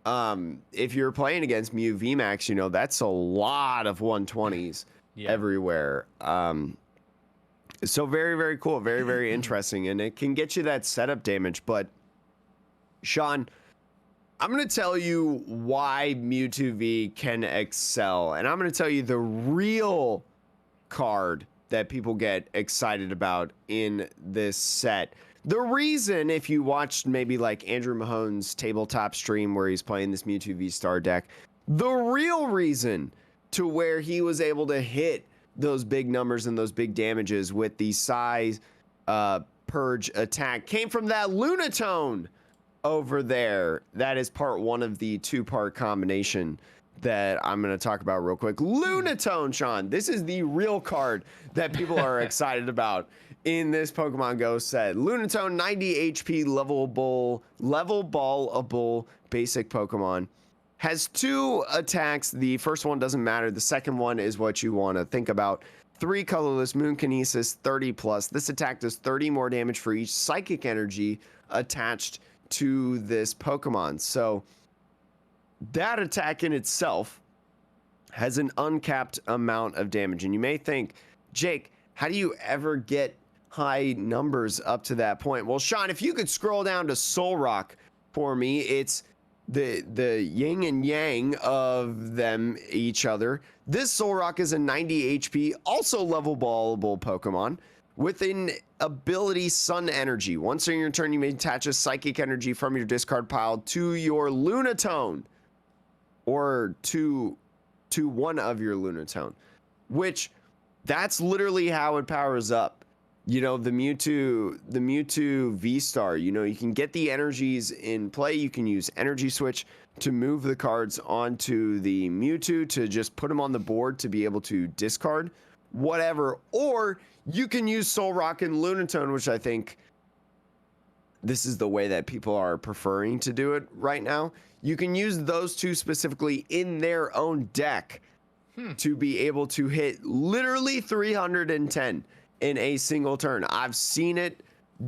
If you're playing against Mew VMAX, you know, that's a lot of 120s everywhere. So very, very cool. Very, very interesting. And it can get you that setup damage. But, Sean, I'm going to tell you why Mewtwo V can excel. And I'm going to tell you the real card that people get excited about in this set. The reason, if you watched maybe like Andrew Mahone's tabletop stream where he's playing this Mewtwo V-Star deck, the real reason to where he was able to hit those big numbers and those big damages with the Psy Purge attack came from that Lunatone over there. That is part 1 of the 2-part combination that I'm going to talk about real quick. Lunatone, Sean. This is the real card that people are excited about in this Pokemon Go set. Lunatone, 90 HP, level ballable basic Pokemon. Has 2 attacks. The first one doesn't matter. The second one is what you want to think about. 3 colorless, Moon Kinesis, 30 plus. This attack does 30 more damage for each psychic energy attached to this Pokemon. So that attack in itself has an uncapped amount of damage. And you may think, Jake, how do you ever get high numbers up to that point? Well, Sean, if you could scroll down to Soulrock for me, it's the yin and yang of them each other. This Soulrock is a 90 HP, also level ballable Pokemon with an ability Sun Energy. Once in your turn, you may attach a psychic energy from your discard pile to your Lunatone, or to one of your Lunatone, which that's literally how it powers up. You know, the Mewtwo Vstar, you know, you can get the energies in play. You can use Energy Switch to move the cards onto the Mewtwo to just put them on the board to be able to discard whatever. Or you can use Soulrock and Lunatone, which I think this is the way that people are preferring to do it right now. You can use those 2 specifically in their own deck to be able to hit literally 310 in a single turn. I've seen it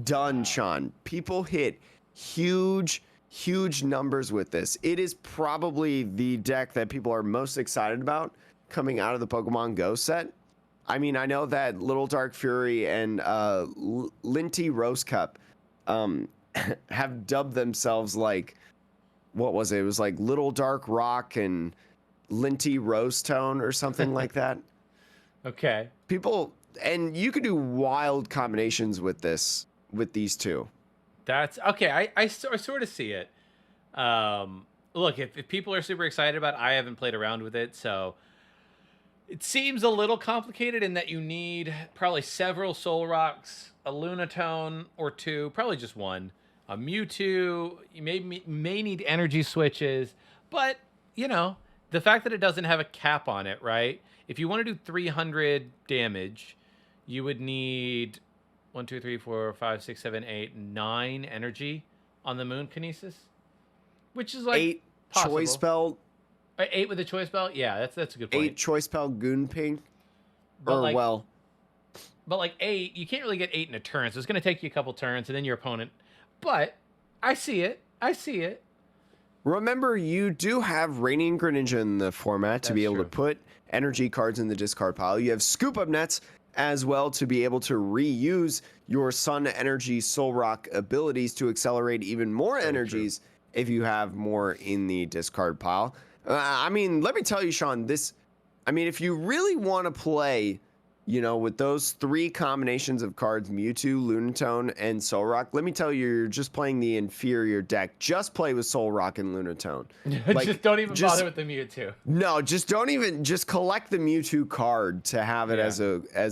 done, Sean. People hit huge numbers with this. It is probably the deck that people are most excited about coming out of the Pokemon Go set. I mean, I know that Little Dark Fury and Linty Rose Cup have dubbed themselves like, what was it? It was like Little Dark Rock and Linty Rose Tone or something like that. Okay. People, and you could do wild combinations with this, with these 2. That's okay. I sort of see it. Look, if people are super excited about it, I haven't played around with it, so it seems a little complicated in that you need probably several Soulrocks, a Lunatone or 2, probably just 1, a Mewtwo. You may need energy switches, but you know, the fact that it doesn't have a cap on it, right? If you want to do 300 damage, you would need 1, 2, 3, 4, 5, 6, 7, 8, 9 energy on the Moon Kinesis, which is like 8 possible. Choice Belt. 8 with a Choice Belt? Yeah, that's a good point. 8 Choice Belt Goon Ping. But like 8, you can't really get 8 in a turn, so it's going to take you a couple turns, and then your opponent. But I see it. Remember, you do have Radiant Greninja in the format to be able to put energy cards in the discard pile. You have Scoop Up Nets as well to be able to reuse your Sun Energy Soulrock abilities to accelerate even more energies if you have more in the discard pile. I mean, let me tell you, Sean, if you really want to play, you know, with those 3 combinations of cards, Mewtwo, Lunatone, and Soulrock, let me tell you, you're just playing the inferior deck. Just play with Soulrock and Lunatone. Like, just don't even bother with the Mewtwo. No, just collect the Mewtwo card to have it as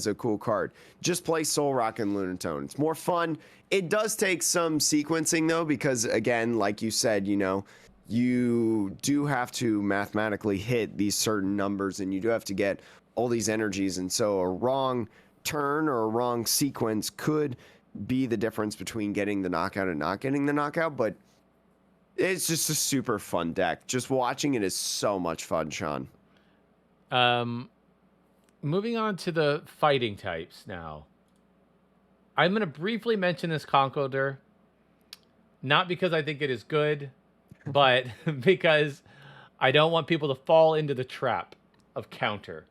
a cool card. Just play Soulrock and Lunatone. It's more fun. It does take some sequencing, though, because, again, like you said, you know, you do have to mathematically hit these certain numbers, and you do have to get all these energies, and so a wrong turn or a wrong sequence could be the difference between getting the knockout and not getting the knockout. But it's just a super fun deck. Just watching it is so much fun, Sean. Moving on to the fighting types now. I'm going to briefly mention this Conkeldurr, not because I think it is good, but because I don't want people to fall into the trap of counter.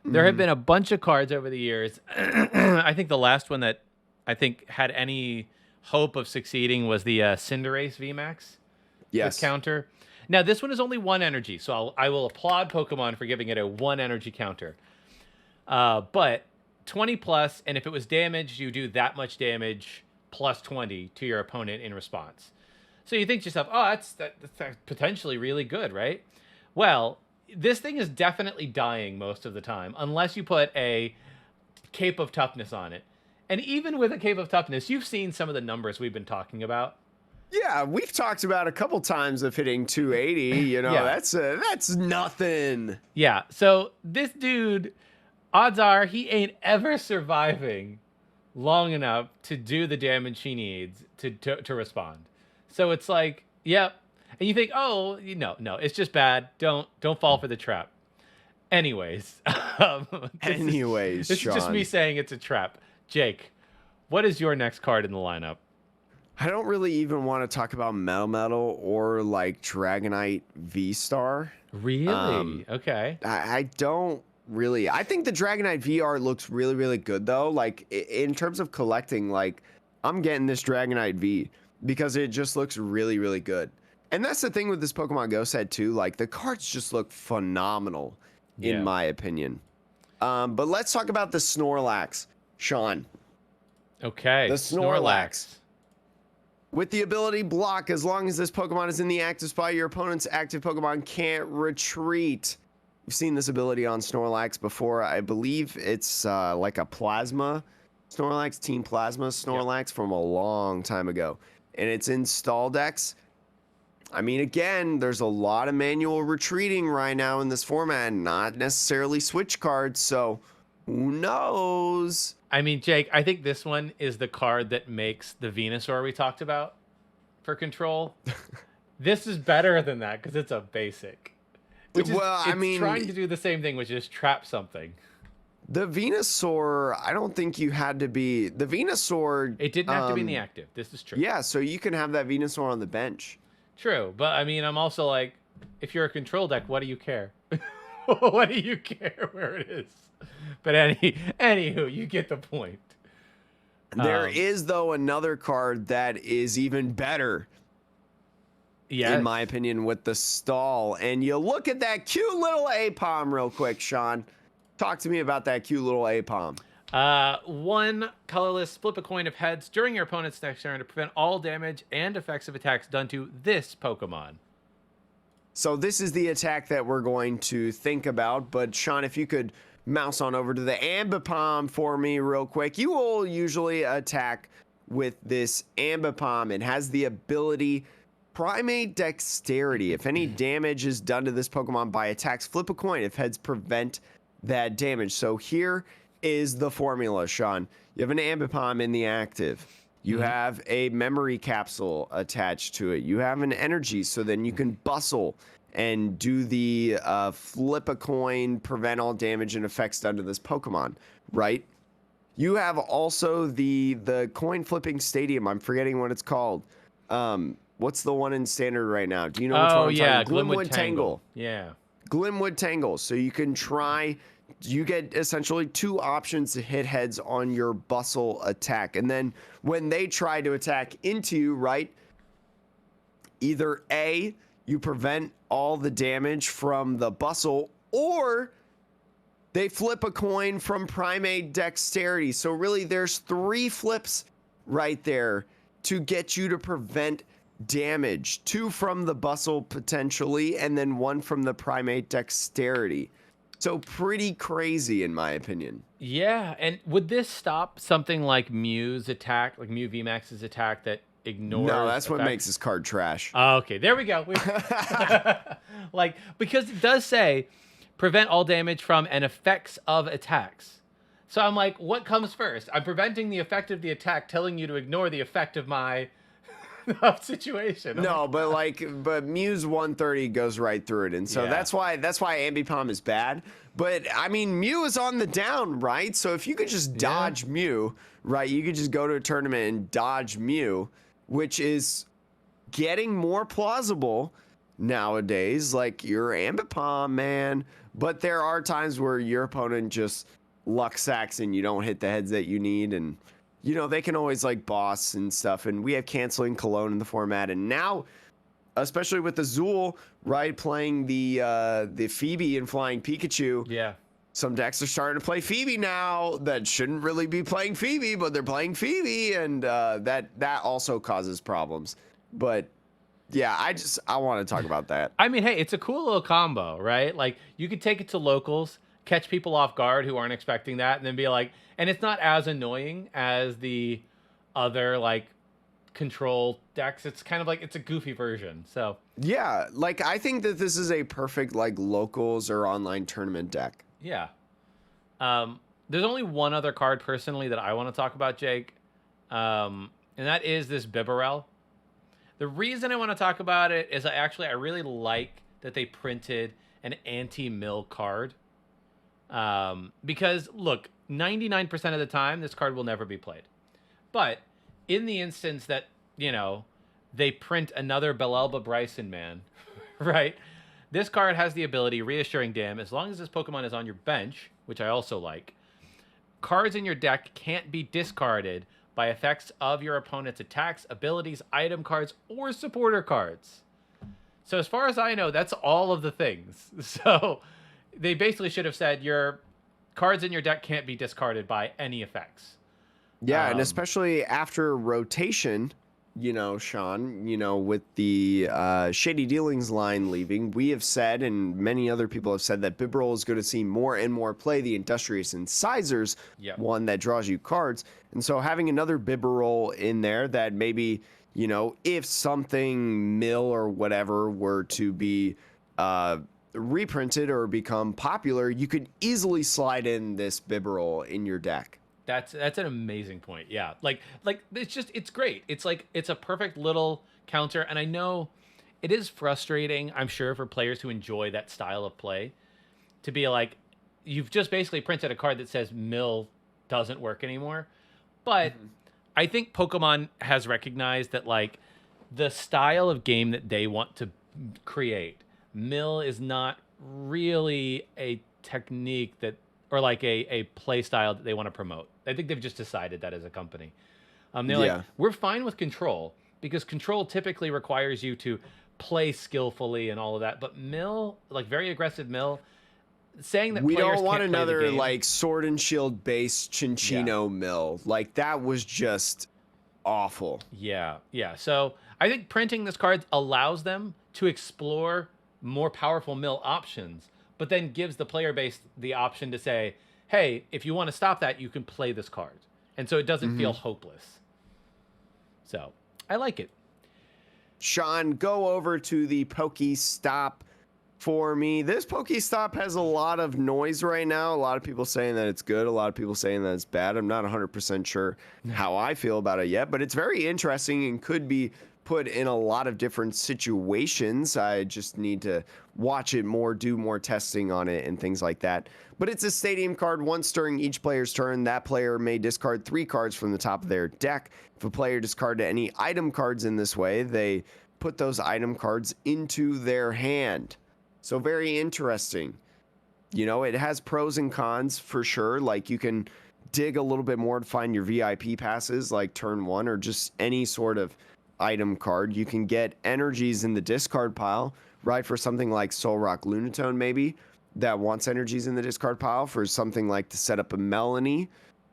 There have been a bunch of cards over the years. I think the last one that I think had any hope of succeeding was the Cinderace VMAX. Yes. With counter. Now, this one is only 1 energy, so I will applaud Pokemon for giving it a 1 energy counter. But 20 plus, and if it was damaged, you do that much damage plus 20 to your opponent in response. So you think to yourself, oh, that's potentially really good, right? Well, this thing is definitely dying most of the time, unless you put a Cape of Toughness on it. And even with a Cape of Toughness, you've seen some of the numbers we've been talking about. Yeah, we've talked about a couple times of hitting 280. You know, Yeah. that's nothing. Yeah. So this dude, odds are he ain't ever surviving long enough to do the damage he needs to respond. So it's like, yep. And you think, oh, no, it's just bad. Don't fall for the trap. Anyways, this is just me saying it's a trap. Jake, what is your next card in the lineup? I don't really even want to talk about Melmetal or like Dragonite Vstar. Really? Okay. I don't really. I think the Dragonite VR looks really, really good though. Like in terms of collecting, like I'm getting this Dragonite V because it just looks really, really good. And that's the thing with this Pokemon Go set too. Like the cards just look phenomenal, in my opinion. But let's talk about the Snorlax, Sean. Okay. The Snorlax. With the ability block, as long as this Pokemon is in the active spot, your opponent's active Pokemon can't retreat. We've seen this ability on Snorlax before. I believe it's like a Plasma Snorlax, Team Plasma Snorlax from a long time ago. And it's in Stall decks. I mean, again, there's a lot of manual retreating right now in this format, not necessarily switch cards, so who knows? I mean, Jake, I think this one is the card that makes the Venusaur we talked about for control. This is better than that because it's a basic. It's trying to do the same thing, which is trap something. The Venusaur, I don't think you had to be... The Venusaur... It didn't have to be in the active. This is true. Yeah, so you can have that Venusaur on the bench. True, but I mean, I'm also like, if you're a control deck, what do you care? What do you care where it is? But anywho, you get the point. There is, though, another card that is even better, in my opinion, with the Stall. And you look at that cute little Apom real quick, Sean. Talk to me about that cute little Apom. One colorless, flip a coin of heads during your opponent's next turn to prevent all damage and effects of attacks done to this Pokemon. So this is the attack that we're going to think about. But Sean, if you could mouse on over to the Ambipom for me real quick. You will usually attack with this Ambipom. It has the ability Primate Dexterity. If any damage is done to this Pokemon by attacks, flip a coin if heads prevent that damage. So here is the formula, Sean. You have an Ambipom in the active. You have a memory capsule attached to it. You have an energy, so then you can bustle and do the flip a coin, prevent all damage and effects done to this Pokemon, right? You have also the coin flipping stadium. I'm forgetting what it's called. What's the one in standard right now? Do you know which one I'm talking about? Glimwood Tangle. Yeah. Glimwood Tangle. So you can try... You get essentially two options to hit heads on your bustle attack. And then when they try to attack into you, right, either A, you prevent all the damage from the bustle, or they flip a coin from Primate Dexterity. So really there's 3 flips right there to get you to prevent damage. 2 from the bustle potentially, and then 1 from the Primate Dexterity. So pretty crazy, in my opinion. Yeah, and would this stop something like Mew's attack, like Mew VMAX's attack that ignores... No, that's what makes this card trash. Okay, there we go. Like, because it does say, prevent all damage from and effects of attacks. So I'm like, what comes first? I'm preventing the effect of the attack, telling you to ignore the effect of my... situation. No, but Mew's 130 goes right through it, and so that's why Ambipom is bad. But I mean, Mew is on the down, right? So if you could just dodge Mew, right, you could just go to a tournament and dodge Mew, which is getting more plausible nowadays. Like you're Ambipom, man, but there are times where your opponent just luck sacks and you don't hit the heads that you need, and you know, they can always like boss and stuff, and we have canceling Cologne in the format, and now, especially with the Zool, right, playing the Phoebe and Flying Pikachu. Yeah. Some decks are starting to play Phoebe now that shouldn't really be playing Phoebe, but they're playing Phoebe, and that also causes problems. But yeah, I want to talk about that. I mean, hey, it's a cool little combo, right? Like you could take it to locals, catch people off guard who aren't expecting that, and then be like, and it's not as annoying as the other like control decks. It's kind of like it's a goofy version. So Yeah, like I think that this is a perfect like locals or online tournament deck. yeah. There's only one other card personally that I want to talk about, Jake, and that is this Bibarel. The reason I want to talk about it is I really like that they printed an anti-mill card. Because look, 99% of the time this card will never be played. But in the instance that, they print another Belelba Bryson man, right? This card has the ability, Reassuring Dam, as long as this Pokemon is on your bench, which I also like. Cards in your deck can't be discarded by effects of your opponent's attacks, abilities, item cards, or supporter cards. So as far as I know, that's all of the things. So they basically should have said your cards in your deck can't be discarded by any effects. Yeah, and especially after rotation, Sean, with the Shady Dealings line leaving, we have said, and many other people have said, that Bibarel is going to see more and more play, the Industrious Incisors, one that draws you cards. And so having another Bibarel in there that maybe, if something mill or whatever were to be reprinted or become popular, you could easily slide in this Bibarel in your deck. That's an amazing point. Yeah. Like it's great. It's a perfect little counter. And I know it is frustrating, I'm sure, for players who enjoy that style of play to be like, you've just basically printed a card that says mill doesn't work anymore. But I think Pokemon has recognized that like the style of game that they want to create, mill is not really a technique that, or like a play style that they want to promote. I think they've just decided that as a company. They're like, we're fine with control because control typically requires you to play skillfully and all of that. But mill, like very aggressive mill, saying that we players don't want can't play another the game, like Sword and Shield based Chinchino mill. Like that was just awful. Yeah. So I think printing this card allows them to explore more powerful mill options, but then gives the player base the option to say, hey, if you want to stop that, you can play this card. And so it doesn't feel hopeless. So I like it. Sean, go over to the Pokestop for me. This Pokestop has a lot of noise right now. A lot of people saying that it's good. A lot of people saying that it's bad. I'm not 100% sure how I feel about it yet, but it's very interesting and could be put in a lot of different situations. I just need to watch it more, do more testing on it and things like that. But it's a stadium card. Once during each player's turn, that player may discard 3 cards from the top of their deck. If a player discarded any item cards in this way, they put those item cards into their hand. So very interesting. It has pros and cons for sure. Like you can dig a little bit more to find your VIP passes like turn 1 or just any sort of item card. You can get energies in the discard pile, right, for something like Soulrock Lunatone maybe that wants energies in the discard pile. For something like to set up a Melanie,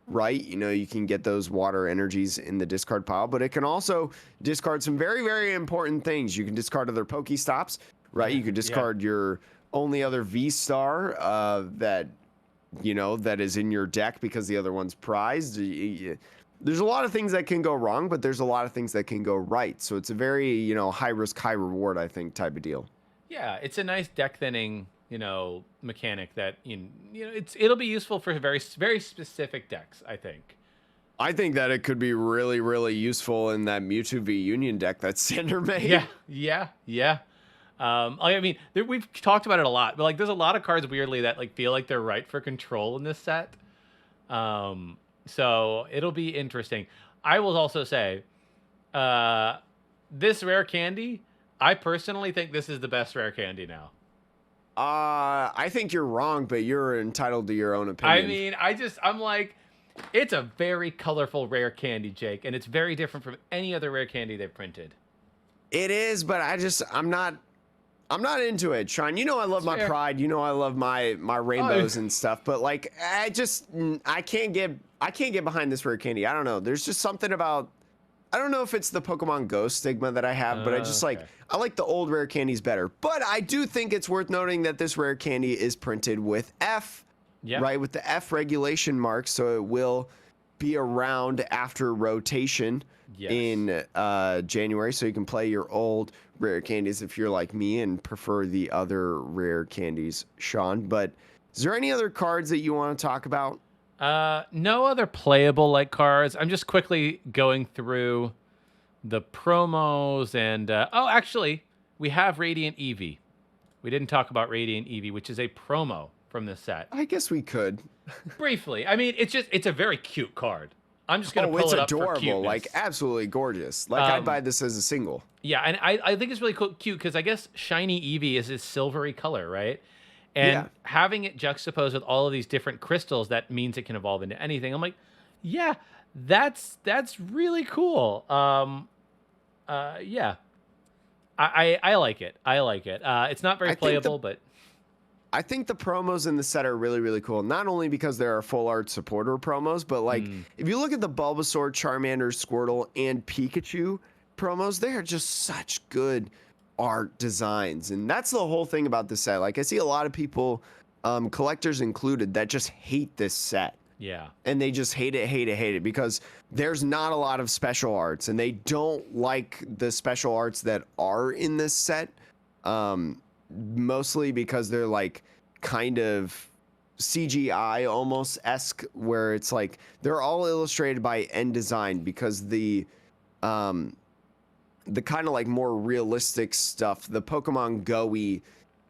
right, you can get those water energies in the discard pile, but it can also discard some very, very important things. You can discard other Pokestops, right? You could discard your only other Vstar that is in your deck because the other one's prized. There's a lot of things that can go wrong, but there's a lot of things that can go right. So it's a very, high risk, high reward, I think, type of deal. Yeah, it's a nice deck thinning, mechanic that it'll be useful for very, very specific decks, I think. I think that it could be really, really useful in that Mewtwo V Union deck that Cinder made. Yeah. I mean, we've talked about it a lot, but like, there's a lot of cards weirdly that like feel like they're right for control in this set. So it'll be interesting. I will also say, this rare candy, I personally think this is the best rare candy now. I think you're wrong, but you're entitled to your own opinion. I mean, I'm like, it's a very colorful rare candy, Jake, and it's very different from any other rare candy they've printed. It is, but I'm not into it, Sean. I love my pride. I love my rainbows and stuff, but like, I can't get behind this rare candy. I don't know. There's just something about, I don't know if it's the Pokemon GO stigma that I have, but I just I like the old rare candies better. But I do think it's worth noting that this rare candy is printed with F, right? With the F regulation mark. So it will be around after rotation. in January, so you can play your old rare candies if you're like me and prefer the other rare candies, Sean. But is there any other cards that you want to talk about? No other playable like cards. I'm just quickly going through the promos and actually, we have Radiant Eevee. We didn't talk about Radiant Eevee, which is a promo from this set. I guess we could. Briefly. I mean, it's a very cute card. I'm just going to pull it up for cuteness. It's adorable, like absolutely gorgeous. Like I'd buy this as a single. Yeah, and I think it's really cute because I guess shiny Eevee is this silvery color, right? And having it juxtaposed with all of these different crystals, that means it can evolve into anything. I'm like, yeah, that's really cool. Yeah. I like it. I like it. It's not very playable, but I think the promos in the set are really, really cool. Not only because there are full art supporter promos, but like if you look at the Bulbasaur, Charmander, Squirtle, and Pikachu promos, they are just such good art designs. And that's the whole thing about this set. Like I see a lot of people, collectors included, that just hate this set. Yeah. And they just hate it because there's not a lot of special arts, and they don't like the special arts that are in this set. Mostly because they're like kind of CGI almost esque, where it's like they're all illustrated by End Design, because the kind of like more realistic stuff, the Pokemon GO-y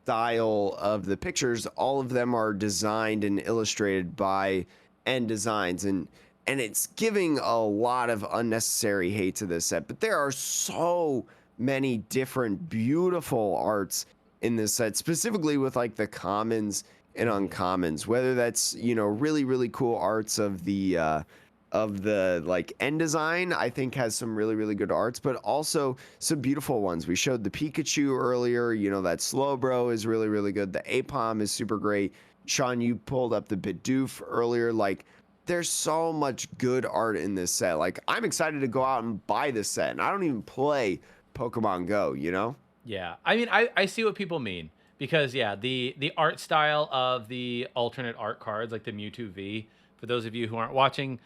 style of the pictures, all of them are designed and illustrated by End Designs, and it's giving a lot of unnecessary hate to this set. But there are so many different beautiful arts in this set, specifically with like the commons and uncommons, whether that's, you know, really, really cool arts of the like End Design, I think has some really, really good arts, but also some beautiful ones. We showed the Pikachu earlier, you know, that Slowbro is really, really good. The Apom is super great. Sean, you pulled up the Bidoof earlier. Like, there's so much good art in this set. Like, I'm excited to go out and buy this set, and I don't even play Pokemon Go, you know? Yeah, I mean, I see what people mean, because yeah, the art style of the alternate art cards, like the Mewtwo V, for those of you who aren't watching,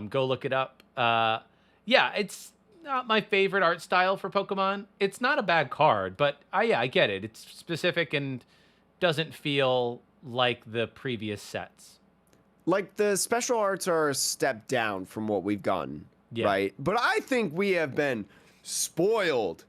go look it up. Yeah, it's not my favorite art style for Pokemon. It's not a bad card, but I get it. It's specific and doesn't feel like the previous sets. Like, the special arts are a step down from what we've gotten, right? But I think we have been spoiled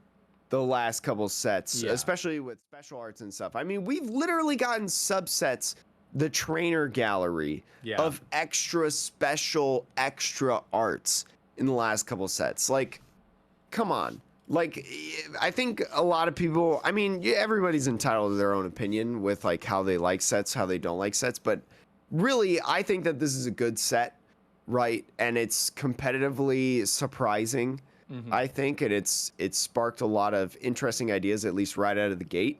the last couple sets, especially with special arts and stuff. I mean, we've literally gotten subsets, the trainer gallery of extra special, extra arts in the last couple sets. Like, come on. Like, I think a lot of people, I mean, everybody's entitled to their own opinion with like how they like sets, how they don't like sets. But really, I think that this is a good set, right? And it's competitively surprising. I think, and it's sparked a lot of interesting ideas, at least right out of the gate,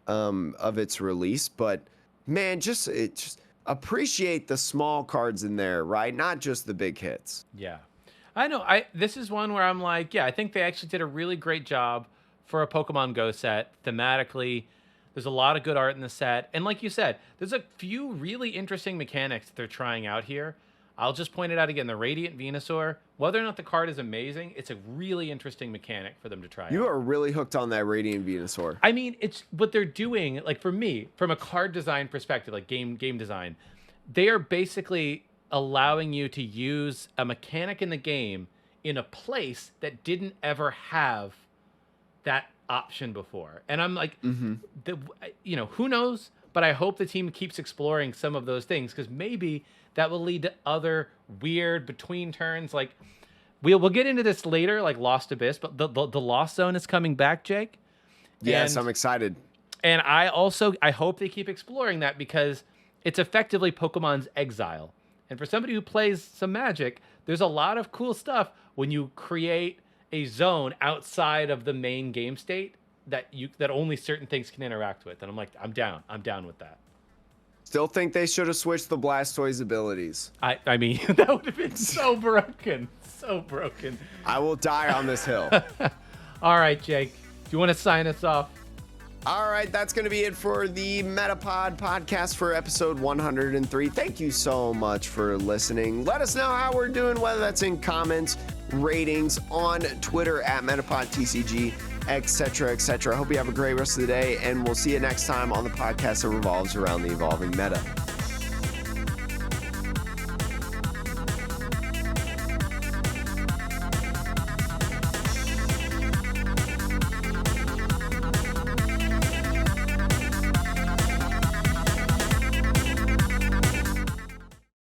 of its release. But man, just appreciate the small cards in there, right? Not just the big hits. Yeah, I know. This is one where I'm like, yeah, I think they actually did a really great job for a Pokemon Go set. Thematically, there's a lot of good art in the set, and like you said, there's a few really interesting mechanics that they're trying out here. I'll just point it out again. The Radiant Venusaur, whether or not the card is amazing, it's a really interesting mechanic for them to try out. You are really hooked on that Radiant Venusaur. I mean, it's what they're doing, like for me, from a card design perspective, like game design, they are basically allowing you to use a mechanic in the game in a place that didn't ever have that option before. And I'm like, you know, who knows? But I hope the team keeps exploring some of those things, because maybe that will lead to other weird between turns. Like, we'll get into this later, like Lost Abyss, but the Lost Zone is coming back, Jake. Yes, I'm excited. And I hope they keep exploring that, because it's effectively Pokemon's Exile. And for somebody who plays some Magic, there's a lot of cool stuff when you create a zone outside of the main game state that only certain things can interact with. And I'm like, I'm down with that. Still think they should have switched the Blastoise abilities. I mean, that would have been so broken. So broken. I will die on this hill. All right, Jake. Do you want to sign us off? All right, that's going to be it for the Metapod podcast for episode 103. Thank you so much for listening. Let us know how we're doing, whether that's in comments ratings on Twitter at MetapodTCG, etc., etc. I hope you have a great rest of the day, and we'll see you next time on the podcast that revolves around the evolving meta.